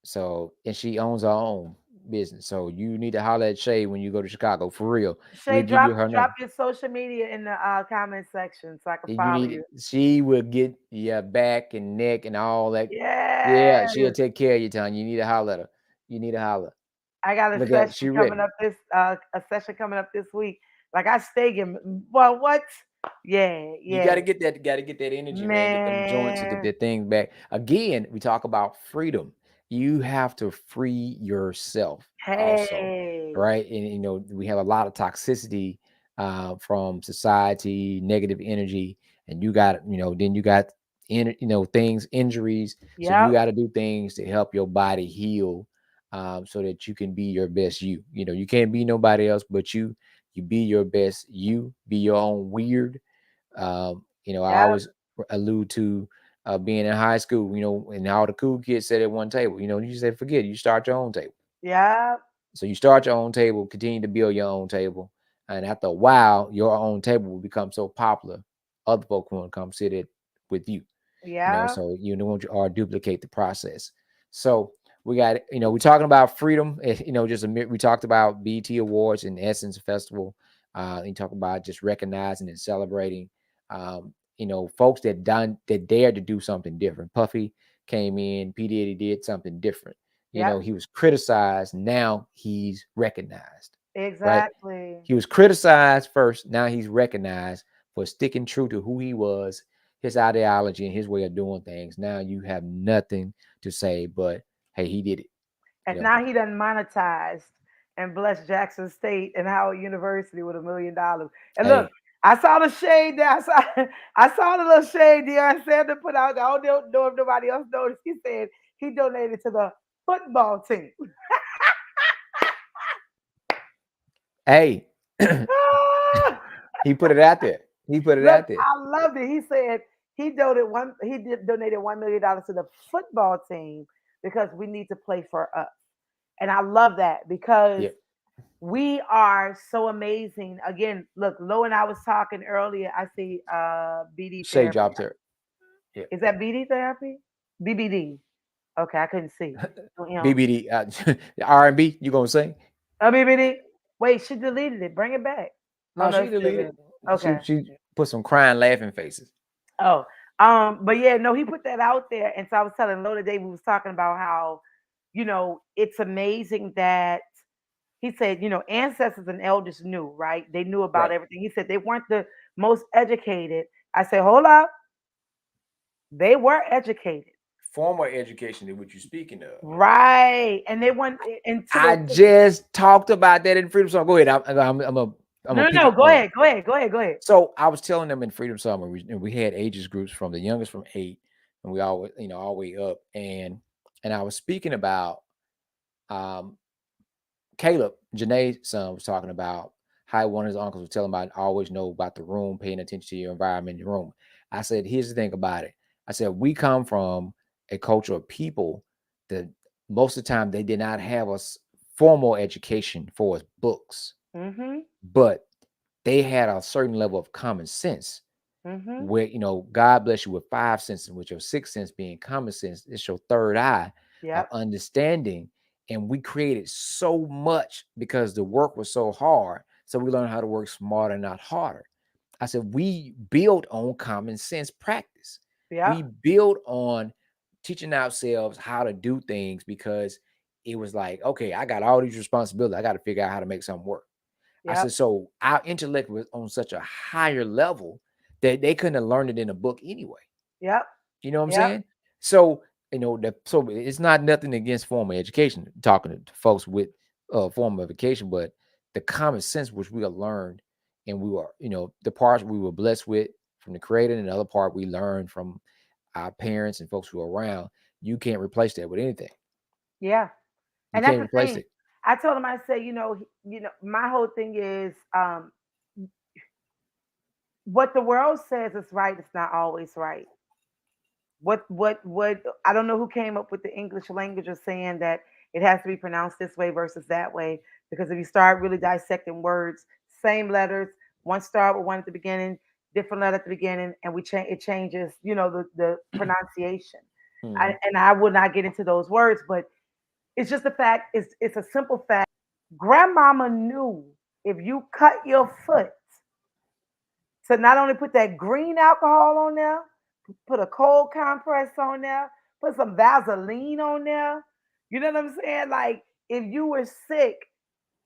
So, and she owns her own business. So you need to holler at Shay when you go to Chicago for real. Shay, We'll give drop you her drop number. your social media in the comment section so I can And you follow need you. she will get your back and neck and all that. Yeah, she'll Yes. take care of you, Tonya. You need to holler at her. You need to holler. I got a Look at session she coming ready. up this week. Like I stay in well what? Yeah, You yeah. gotta get that energy, man. Get them joints and get Man. that thing back. Again, we talk about freedom. You have to free yourself also, Hey. right? And we have a lot of toxicity from society, negative energy, and then you got things, injuries. So you Yep. got to do things to help your body heal, so that you can be your best you. You can't be nobody else but you. You be your best you. Be your own weird. I Yep. always allude to being in high school, and all the cool kids sat at one table. You said, forget it, you start your own table. Yep. So you start your own table, continue to build your own table. And after a while, your own table will become so popular, other folks want to come sit it with you. Yep. So you don't want you or duplicate the process. So we got, we're talking about freedom. We talked about BT Awards and Essence Festival. You talk about just recognizing and celebrating, folks that dared to do something different. Puffy came in, P Diddy did something different. Yep. He was criticized. Now he's recognized, right? Exactly. He was criticized first. Now he's recognized for sticking true to who he was, his ideology, and his way of doing things. Now you have nothing to say but, hey, he did it. And now he done monetized and blessed Jackson State and Howard University with $1 million. And look, Hey, I saw the shade there. I saw the little shade Deion Sanders put out there. I don't know if nobody else noticed. He said he donated to the football team. hey, he put it out there. He put it Look, out there. I loved it. He said he did donated $1 million to the football team because we need to play for us. And I love that because Yeah. we are so amazing. Again, look, Lo and I was talking earlier. I see BD Shay therapy. dropped her. Yeah. Is that BD therapy? BBD. Okay, I couldn't see. BBD, R&B, you gonna sing? BBD. Wait, she deleted it. Bring it back. Oh No, no, she it's still deleted. there. Okay. She put some crying, laughing faces. Oh, but yeah, no, he put that out there, and so I was telling Lo today we was talking about how, it's amazing that he said, ancestors and elders knew, right? They knew about Right. everything. He said they weren't the most educated. I said, hold up, they were educated, Formal education is what you're speaking of. right? And they went into I the just talked about that in Freedom Song. Go ahead. I'm a no, no, no. piggy. Go ahead, go ahead, go ahead, go ahead. So I was telling them in Freedom Summer, we had ages groups from the youngest from 8, and we always, all the way up. And I was speaking about um Caleb, Janae's son, was talking about how one of his uncles was telling him about always know about the room, paying attention to your environment in your room. I said, here's the thing about it. I said, we come from a culture of people that most of the time they did not have us formal education for us books, Mm-hmm. but they had a certain level of common sense Mm-hmm. where, God bless you with 5 senses, with your 6th sense being common sense. It's your third eye of Yep. understanding. And we created so much because the work was so hard. So we learned how to work smarter, not harder. I said, we build on common sense practice. Yep. We build on teaching ourselves how to do things because it was like, okay, I got all these responsibilities. I got to figure out how to make something work. I Yep. said, so our intellect was on such a higher level that they couldn't have learned it in a book anyway. Yep. You know what I'm Yep. saying? So, so it's not nothing against formal education, talking to folks with formal education, but the common sense which we have learned and we were, the parts we were blessed with from the creator and the other part we learned from our parents and folks who are around, you can't replace that with anything. Yeah. You And that's can't the replace thing. it. I told him, I said, my whole thing is what the world says is right, it's not always right. What I don't know who came up with the English language of saying that it has to be pronounced this way versus that way. Because if you start really dissecting words, same letters, one start with one at the beginning, different letter at the beginning, and we change it changes, the pronunciation. Mhm. And I would not get into those words, but it's just a fact, it's a simple fact. Grandmama knew if you cut your foot to not only put that green alcohol on there, put a cold compress on there, put some Vaseline on there. You know what I'm saying? Like if you were sick,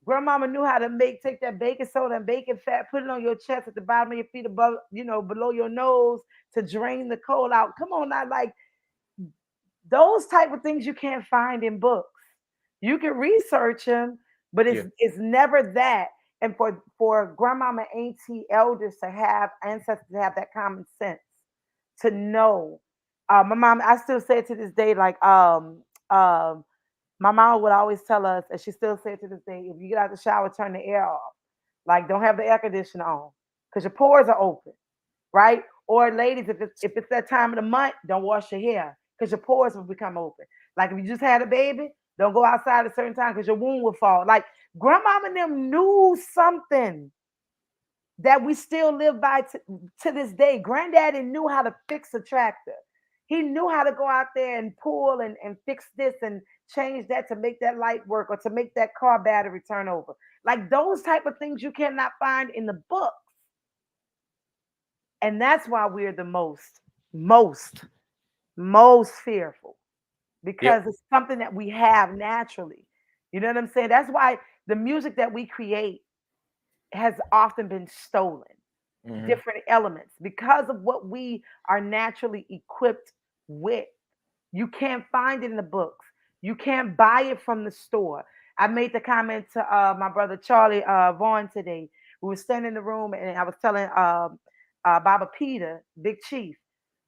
grandmama knew how to take that baking soda and baking fat, put it on your chest at the bottom of your feet above, below your nose to drain the cold out. Come on now, like those type of things you can't find in books. You can research them, but it's Yeah. it's never that. And for grandmama, auntie, elders to have ancestors to have that common sense to know. My mom, I still say it to this day, like my mom would always tell us, and she still says to this day, if you get out the shower, turn the air off. Like don't have the air conditioner on because your pores are open, right? Or ladies, if it's that time of the month, don't wash your hair because your pores will become open. Like if you just had a baby, don't go outside at a certain time because your womb will fall. Like grandmama and them knew something that we still live by to this day. Granddaddy knew how to fix a tractor. He knew how to go out there and pull and fix this and change that to make that light work or to make that car battery turn over. Like those type of things you cannot find in the book. And that's why we're the most, most fearful because Yep. it's something that we have naturally. You know what I'm saying? That's why the music that we create has often been stolen, Hmm. different elements, because of what we are naturally equipped with. You can't find it in the books. You can't buy it from the store. I made the comment to my brother Charlie Vaughn today. We were standing in the room, and I was telling Baba Peter, Big Chief,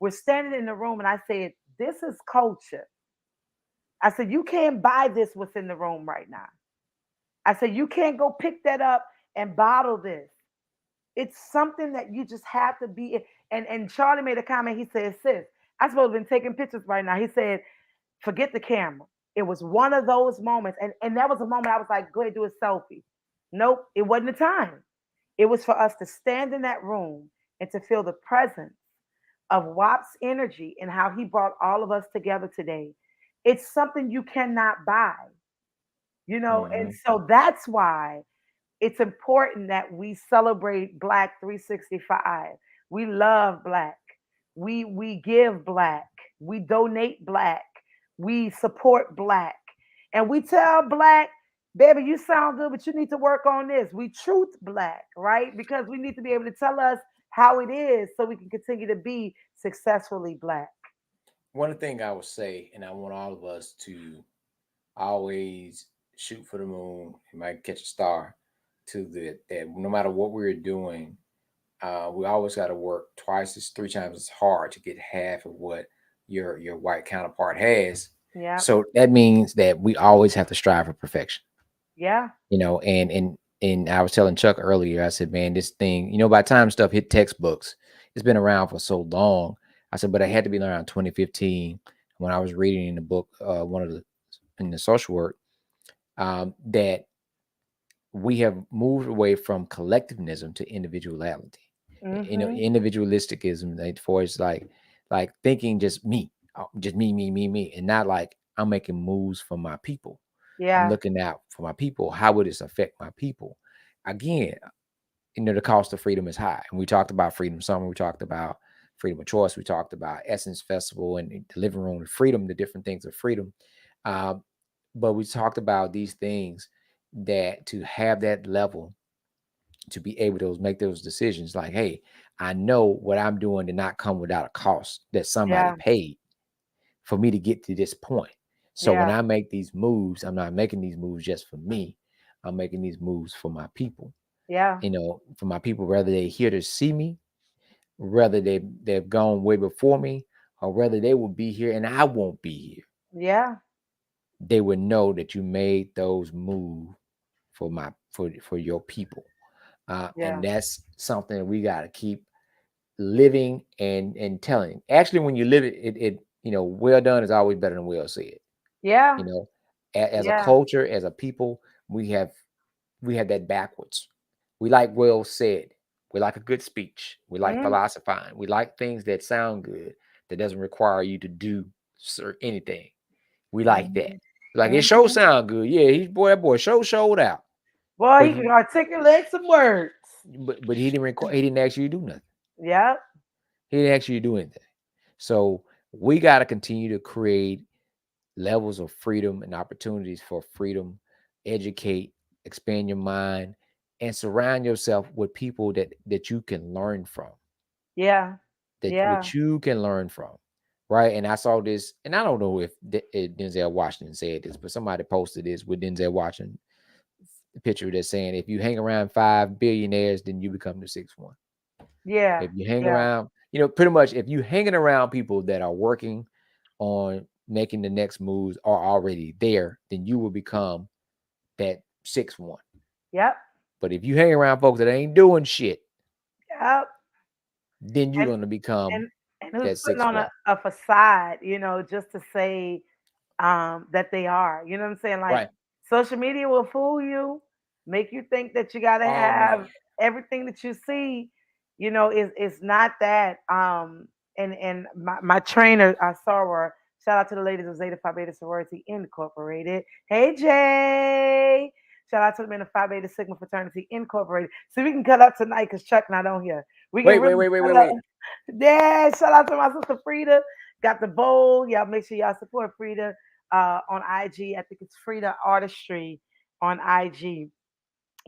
we're standing in the room, and I said, "This is culture." I said, "You can't buy this what's in the room right now." I said, "You can't go pick that up and bottle this. It's something that you just have to be." And Charlie made a comment. He said, "Sis, I'm supposed to be taking pictures right now." He said, "Forget the camera." It was one of those moments. And that was a moment I was like, "Go ahead, do a selfie." Nope, it wasn't the time. It was for us to stand in that room and to feel the presence of WAP's energy and how he brought all of us together today. It's something you cannot buy, you know? And Hmm. so that's why it's important that we celebrate Black 365. We love Black. We give Black. We donate Black. We support Black. And we tell Black, baby, you sound good, but you need to work on this. We truth Black, right? Because we need to be able to tell us how it is so we can continue to be successfully Black. One thing I would say, and I want all of us to always shoot for the moon. You might catch a star. To that no matter what we're doing, we always got to work twice as 3 times as hard to get half of what your white counterpart has. Yeah. So that means that we always have to strive for perfection. Yeah. And I was telling Chuck earlier, I said, man, this thing, by the time stuff hit textbooks, it's been around for so long. I said, but I had to be around 2015 when I was reading in the book, one of the in the social work, that we have moved away from collectivism to individuality. Mm-hmm. Individualisticism, like, for it's like thinking just me, just me, and not like I'm making moves for my people. I'm Yeah. looking out for my people. How would this affect my people? Again, the cost of freedom is high. And we talked about Freedom Summer. We talked about Freedom of Choice. We talked about Essence Festival and the living room and freedom, the different things of freedom. Uh, but we talked about these things that to have that level to be able to make those decisions like, hey, I know what I'm doing did not come without a cost that somebody Yeah. paid for me to get to this point. So when Yeah. I make these moves, I'm not making these moves just for me. I'm making these moves for my people. Yeah. For my people, whether they're here to see me, whether they've gone way before me, or whether they will be here and I won't be here. Yeah. They would know that you made those moves for your people. Yeah. And that's something that we got to keep living and telling. Actually, when you live it, well done is always better than well said. Yeah. You know, as a Yeah. culture, as a people, we have that backwards. We like well said. We like a good speech. We like Mm, philosophizing. We like things that sound good that doesn't require you to do anything. We like that. mhm, Like it show mhm. sound good. Yeah, that boy showed out. Boy, But he can he articulate some words. but he didn't ask you to do nothing. Yep. He didn't ask you to do anything. So we got to continue to create levels of freedom and opportunities for freedom, educate, expand your mind, and surround yourself with people that you can learn from, Yeah. that Yeah. which you can learn from. Right. And I saw this, and I don't know if Denzel Washington said this, but somebody posted this with Denzel Washington picture that's saying if you hang around 5 billionaires, then you become the sixth one. Yeah. If you hang Yeah. around, pretty much if you hanging around people that are working on making the next moves are already there, then you will become that sixth one. Yep. But if you hang around folks that ain't doing shit, Yep. then you're And gonna become and and who's that putting sixth on one. a facade, just to say that they are. You know what I'm saying? Like Right. social media will fool you, make you think that you gotta Oh have man. everything that you see, is not that. And my trainer, I saw her. Shout out to the ladies of Zeta Phi Beta Sorority Incorporated. Hey Jay. Shout out to them in the Phi Beta Sigma Fraternity Incorporated. So we can cut up tonight because Chuck not on here. We can Wait, wait, really wait, wait, cut wait, up. wait. Yeah, shout out to my sister Frida. Got the bowl. Y'all make sure y'all support Frida on IG. I think it's Frida Artistry on IG.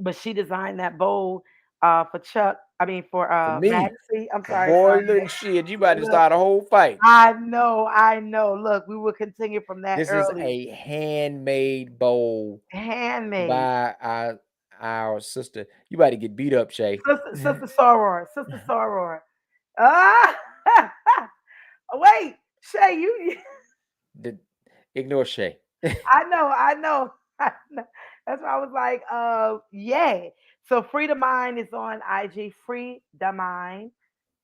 But she designed that bowl for Chuck I mean for For me, Maxie. I'm sorry, boy, Sonya. look, shit, you about to Look, start a whole fight. I know, I know. Look, we will continue from that This is early. a handmade bowl Handmade. by our sister. You about to get beat up, Shay. Sister Soror. Sister Soror. Ah wait, Shay, you The, ignore Shay. I know, I know. I know. That's why I was like, yeah. So Free the Mind is on IG. Free the Mind.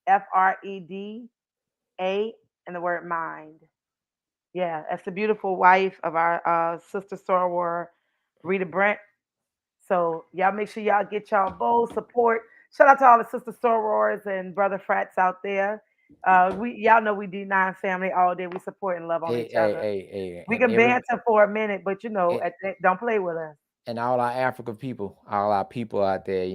FREDA and the word mind. Yeah, that's the beautiful wife of our sister soror, Rita Brent. So y'all make sure y'all get y'all bold support. Shout out to all the sister sorors and brother frats out there. We y'all know we D9 family all day. We support and love on Hey, each hey, other. hey, hey, We can banter for a minute, but and, don't play with us. and all our African people, all our people out there,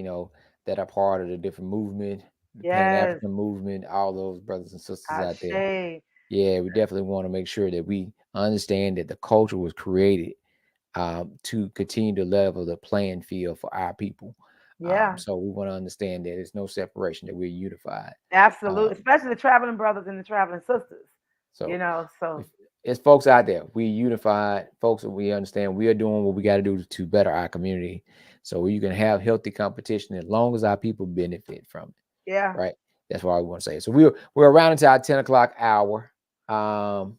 that are part of the different movement, the Pan Yes, African movement, all those brothers and sisters out there. Ashe. Yeah, we definitely want to make sure that we understand that the culture was created to continue to level the playing field for our people. Yeah, So we want to understand that there's no separation, that we're unified. absolutely. Um, Especially the traveling brothers and the traveling sisters. so So if it's folks out there, we unified folks, and we understand we are doing what we got to do to better our community. So you can have healthy competition as long as our people benefit from it, yeah. right? That's why we want to say it. So we're around until our 10 o'clock hour. Um,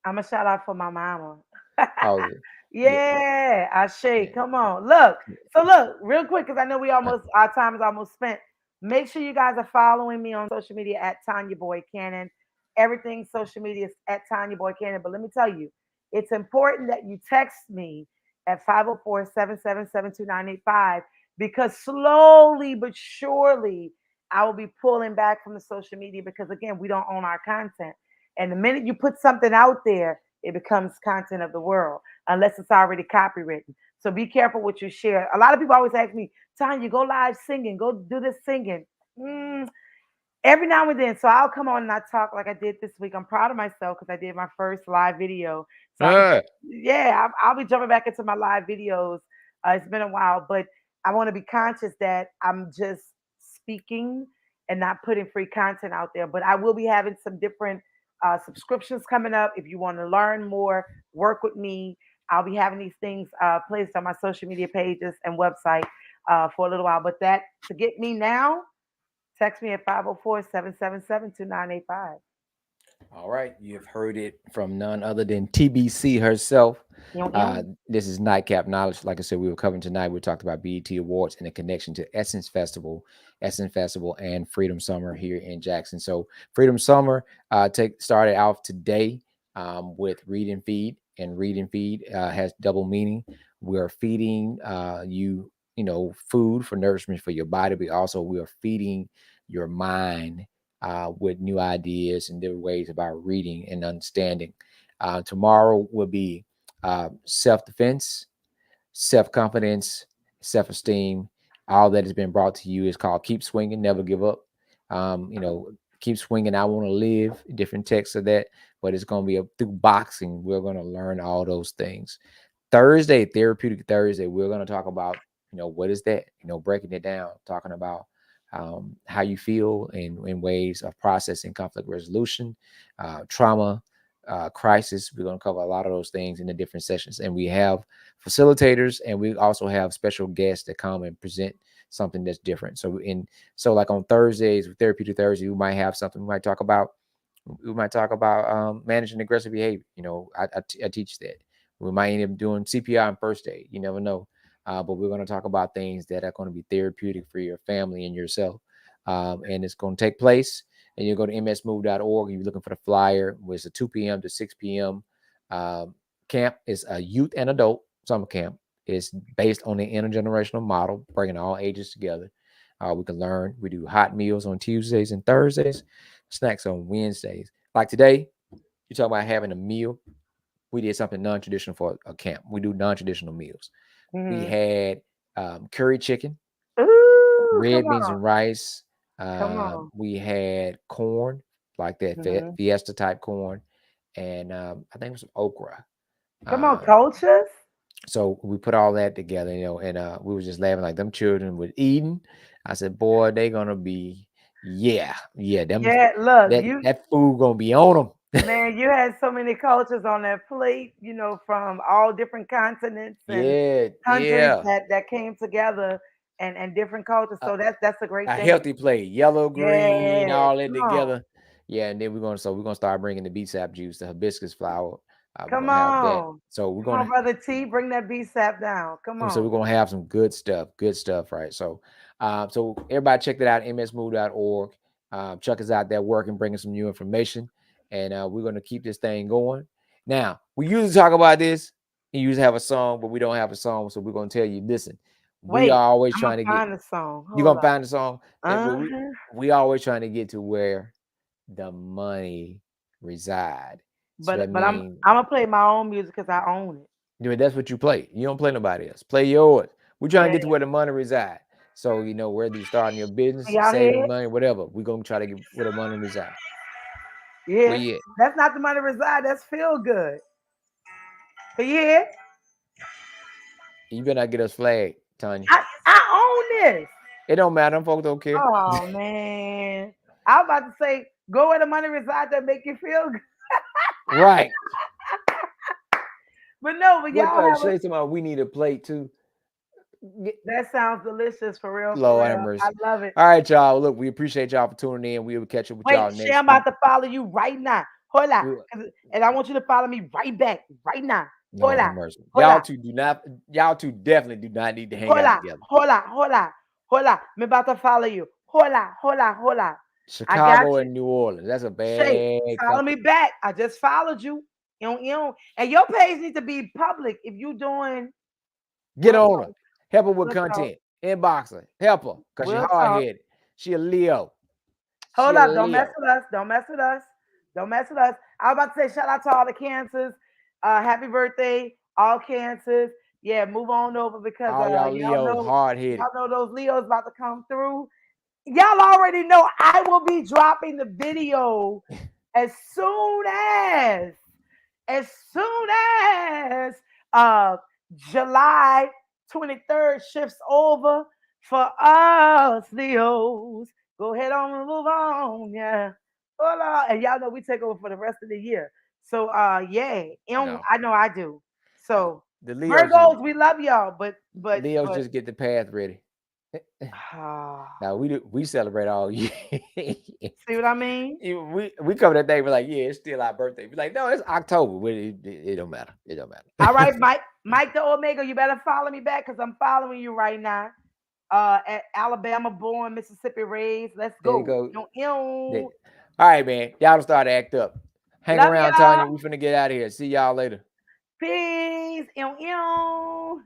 I'm a shout out for my mama. oh yeah, Yeah, Ashe, yeah, come on. Look, yeah. so look, real quick, because I know we Uh, almost our time is almost spent. Make sure you guys are following me on social media at Tanya Boy Cannon. Everything social media is at Tanya Boy Cannon. But let me tell you, it's important that you text me at 504-777-2985 because slowly but surely I will be pulling back from the social media because again, we don't own our content. And the minute you put something out there, it becomes content of the world unless it's already copywritten. So be careful what you share. A lot of people always ask me, Tanya, go live singing, go do this singing. Mm, every now and then. So I'll come on and I talk like I did this week. I'm proud of myself because I did my first live video. So uh, yeah, I'll be jumping back into my live videos. It's been a while, but I want to be conscious that I'm just speaking and not putting free content out there. But I will be having some different subscriptions coming up. If you want to learn more, work with me. I'll be having these things placed on my social media pages and website for a little while. But that to get me now, text me at 504-777-2985. All right, you have heard it from none other than TBC herself. Yo, yo. This is Nightcap Knowledge. Like I said, we were covering tonight. We talked about BET Awards and the connection to Essence Festival, and Freedom Summer here in Jackson. So, Freedom Summer started off today with Read and Feed, and Read and Feed has double meaning. We are feeding food for nourishment for your body, but also we are feeding your mind with new ideas and different ways about reading and understanding. Tomorrow will be self defense, self confidence, self esteem. All that has been brought to you is called Keep Swinging, Never Give Up. Keep swinging. I want to live. Different texts of that, but it's going to be through boxing. We're going to learn all those things. Thursday, Therapeutic Thursday, we're going to talk about, what is that? Breaking it down, talking about how you feel in ways of processing conflict resolution, trauma, crisis. We're going to cover a lot of those things in the different sessions. And we have facilitators, and we also have special guests that come and present something that's different. So like on Thursdays, Therapeutic Thursday, we might have something we might talk about managing aggressive behavior. I teach that. We might end up doing CPR on first aid. You never know. But we're going to talk about things that are going to be therapeutic for your family and yourself. And it's going to take place. And you go to msmove.org. You're looking for the flyer. It's a 2 p.m. to 6 p.m. Camp. Is a youth and adult summer camp. It's based on the intergenerational model, bringing all ages together. We can learn. We do hot meals on Tuesdays and Thursdays, snacks on Wednesdays. Like today, you talk about having a meal. We did something non-traditional for a camp. We do non-traditional meals. We Mm-hmm. had curry chicken, Ooh, come red beans on. and rice. Come on. We had corn, like that Mm-hmm. fiesta type corn, and I think it was some okra. Come on, Um, coaches. so we put all that together, and we were just laughing like them children with eating. I said, boy, they gonna be, yeah, them Yeah, look, that food gonna be on them. man, you had so many cultures on that plate, from all different continents and Yeah, countries yeah. that came together and different cultures. A, So that's a great a thing. healthy plate, yellow, green, Yeah, all that come on. together. Yeah, and then we're gonna start bringing the beet sap juice, the hibiscus flower. We're Come gonna have that. on. So we're Come on, gonna brother T. Bring that B sap down. Come so we're on. gonna have some good stuff, right? So everybody check that out, msmove.org. Chuck is out there working, bringing some new information, and we're gonna keep this thing going. Now, we usually talk about this. You usually have a song, but we don't have a song, so we're gonna tell you, listen, we Wait, are always I'm gonna trying to get. find the song. You're Hold gonna up. find a song, but we Uh-huh. we always trying to get to where the money reside. So that But I'm means I'm gonna play my own music because I own it. that's what you play. You don't play nobody else. Play yours. We're trying to Yeah. get to where the money reside. So whether you're starting your Can business, y'all hear saving it? money, whatever, we're gonna try to get where the money reside. Where Yeah. you at? That's not the money reside. That's feel good. Can you hear it? You better not get us flagged, Tonya. I own this. It don't matter. Them folks don't care. Oh man. I was about to say, go where the money resides that make you feel good. Right. But no, but What y'all have a say somebody we need a plate too. that sounds delicious for real, for Lord have real. I mercy. love it. All right, y'all. Look, we appreciate y'all for tuning in. We will catch up with Wait, y'all Shay, next I'm about week. to follow you right now. Hola. We, And I want you to follow me right back, right now. Lord have Hola. mercy. Hola. Y'all two definitely do not need to hang out Hola. together. Hola. Hola. Hola. I'm about to follow you. Hola. Hola. Hola. I got Chicago you. and New Orleans. That's a Shay, bad follow me company. back. I just followed you. And your page needs to be public if you doing Get we'll on her. talk. Help her with We'll talk. content. Inbox her. Help her. Because she We'll hard talk. headed. She a Leo. She Hold a up. Don't mess Leo. with us. Don't mess with us. Don't mess with us. I was about to say shout out to all the cancers. Happy birthday, all cancers. Yeah, move on over because All y'all y'all Leos know hard headed. y'all know those Leos about to come through. Y'all already know I will be dropping the video as soon as as soon as uh July 23rd shifts over for us Leos. Go ahead on and move on, yeah. Hold on. And y'all know we take over for the rest of the year. So yeah, No. I know I do. No. So The Leos just Virgos, we love y'all, Leos just get the path ready. Now we celebrate all year. see what I mean? We cover that thing. We're like, yeah, it's still our birthday. We're like, no, it's October. But it don't matter. It don't All matter. right, Mike the Omega, you better follow me back because I'm following you right now. At Alabama born, Mississippi raised. Let's There you go. go. Ew, ew. All right, man. Y'all start to act up. Hang Love around, y'all. Tanya. We finna get out of here. See y'all later. Peace. Ew, ew.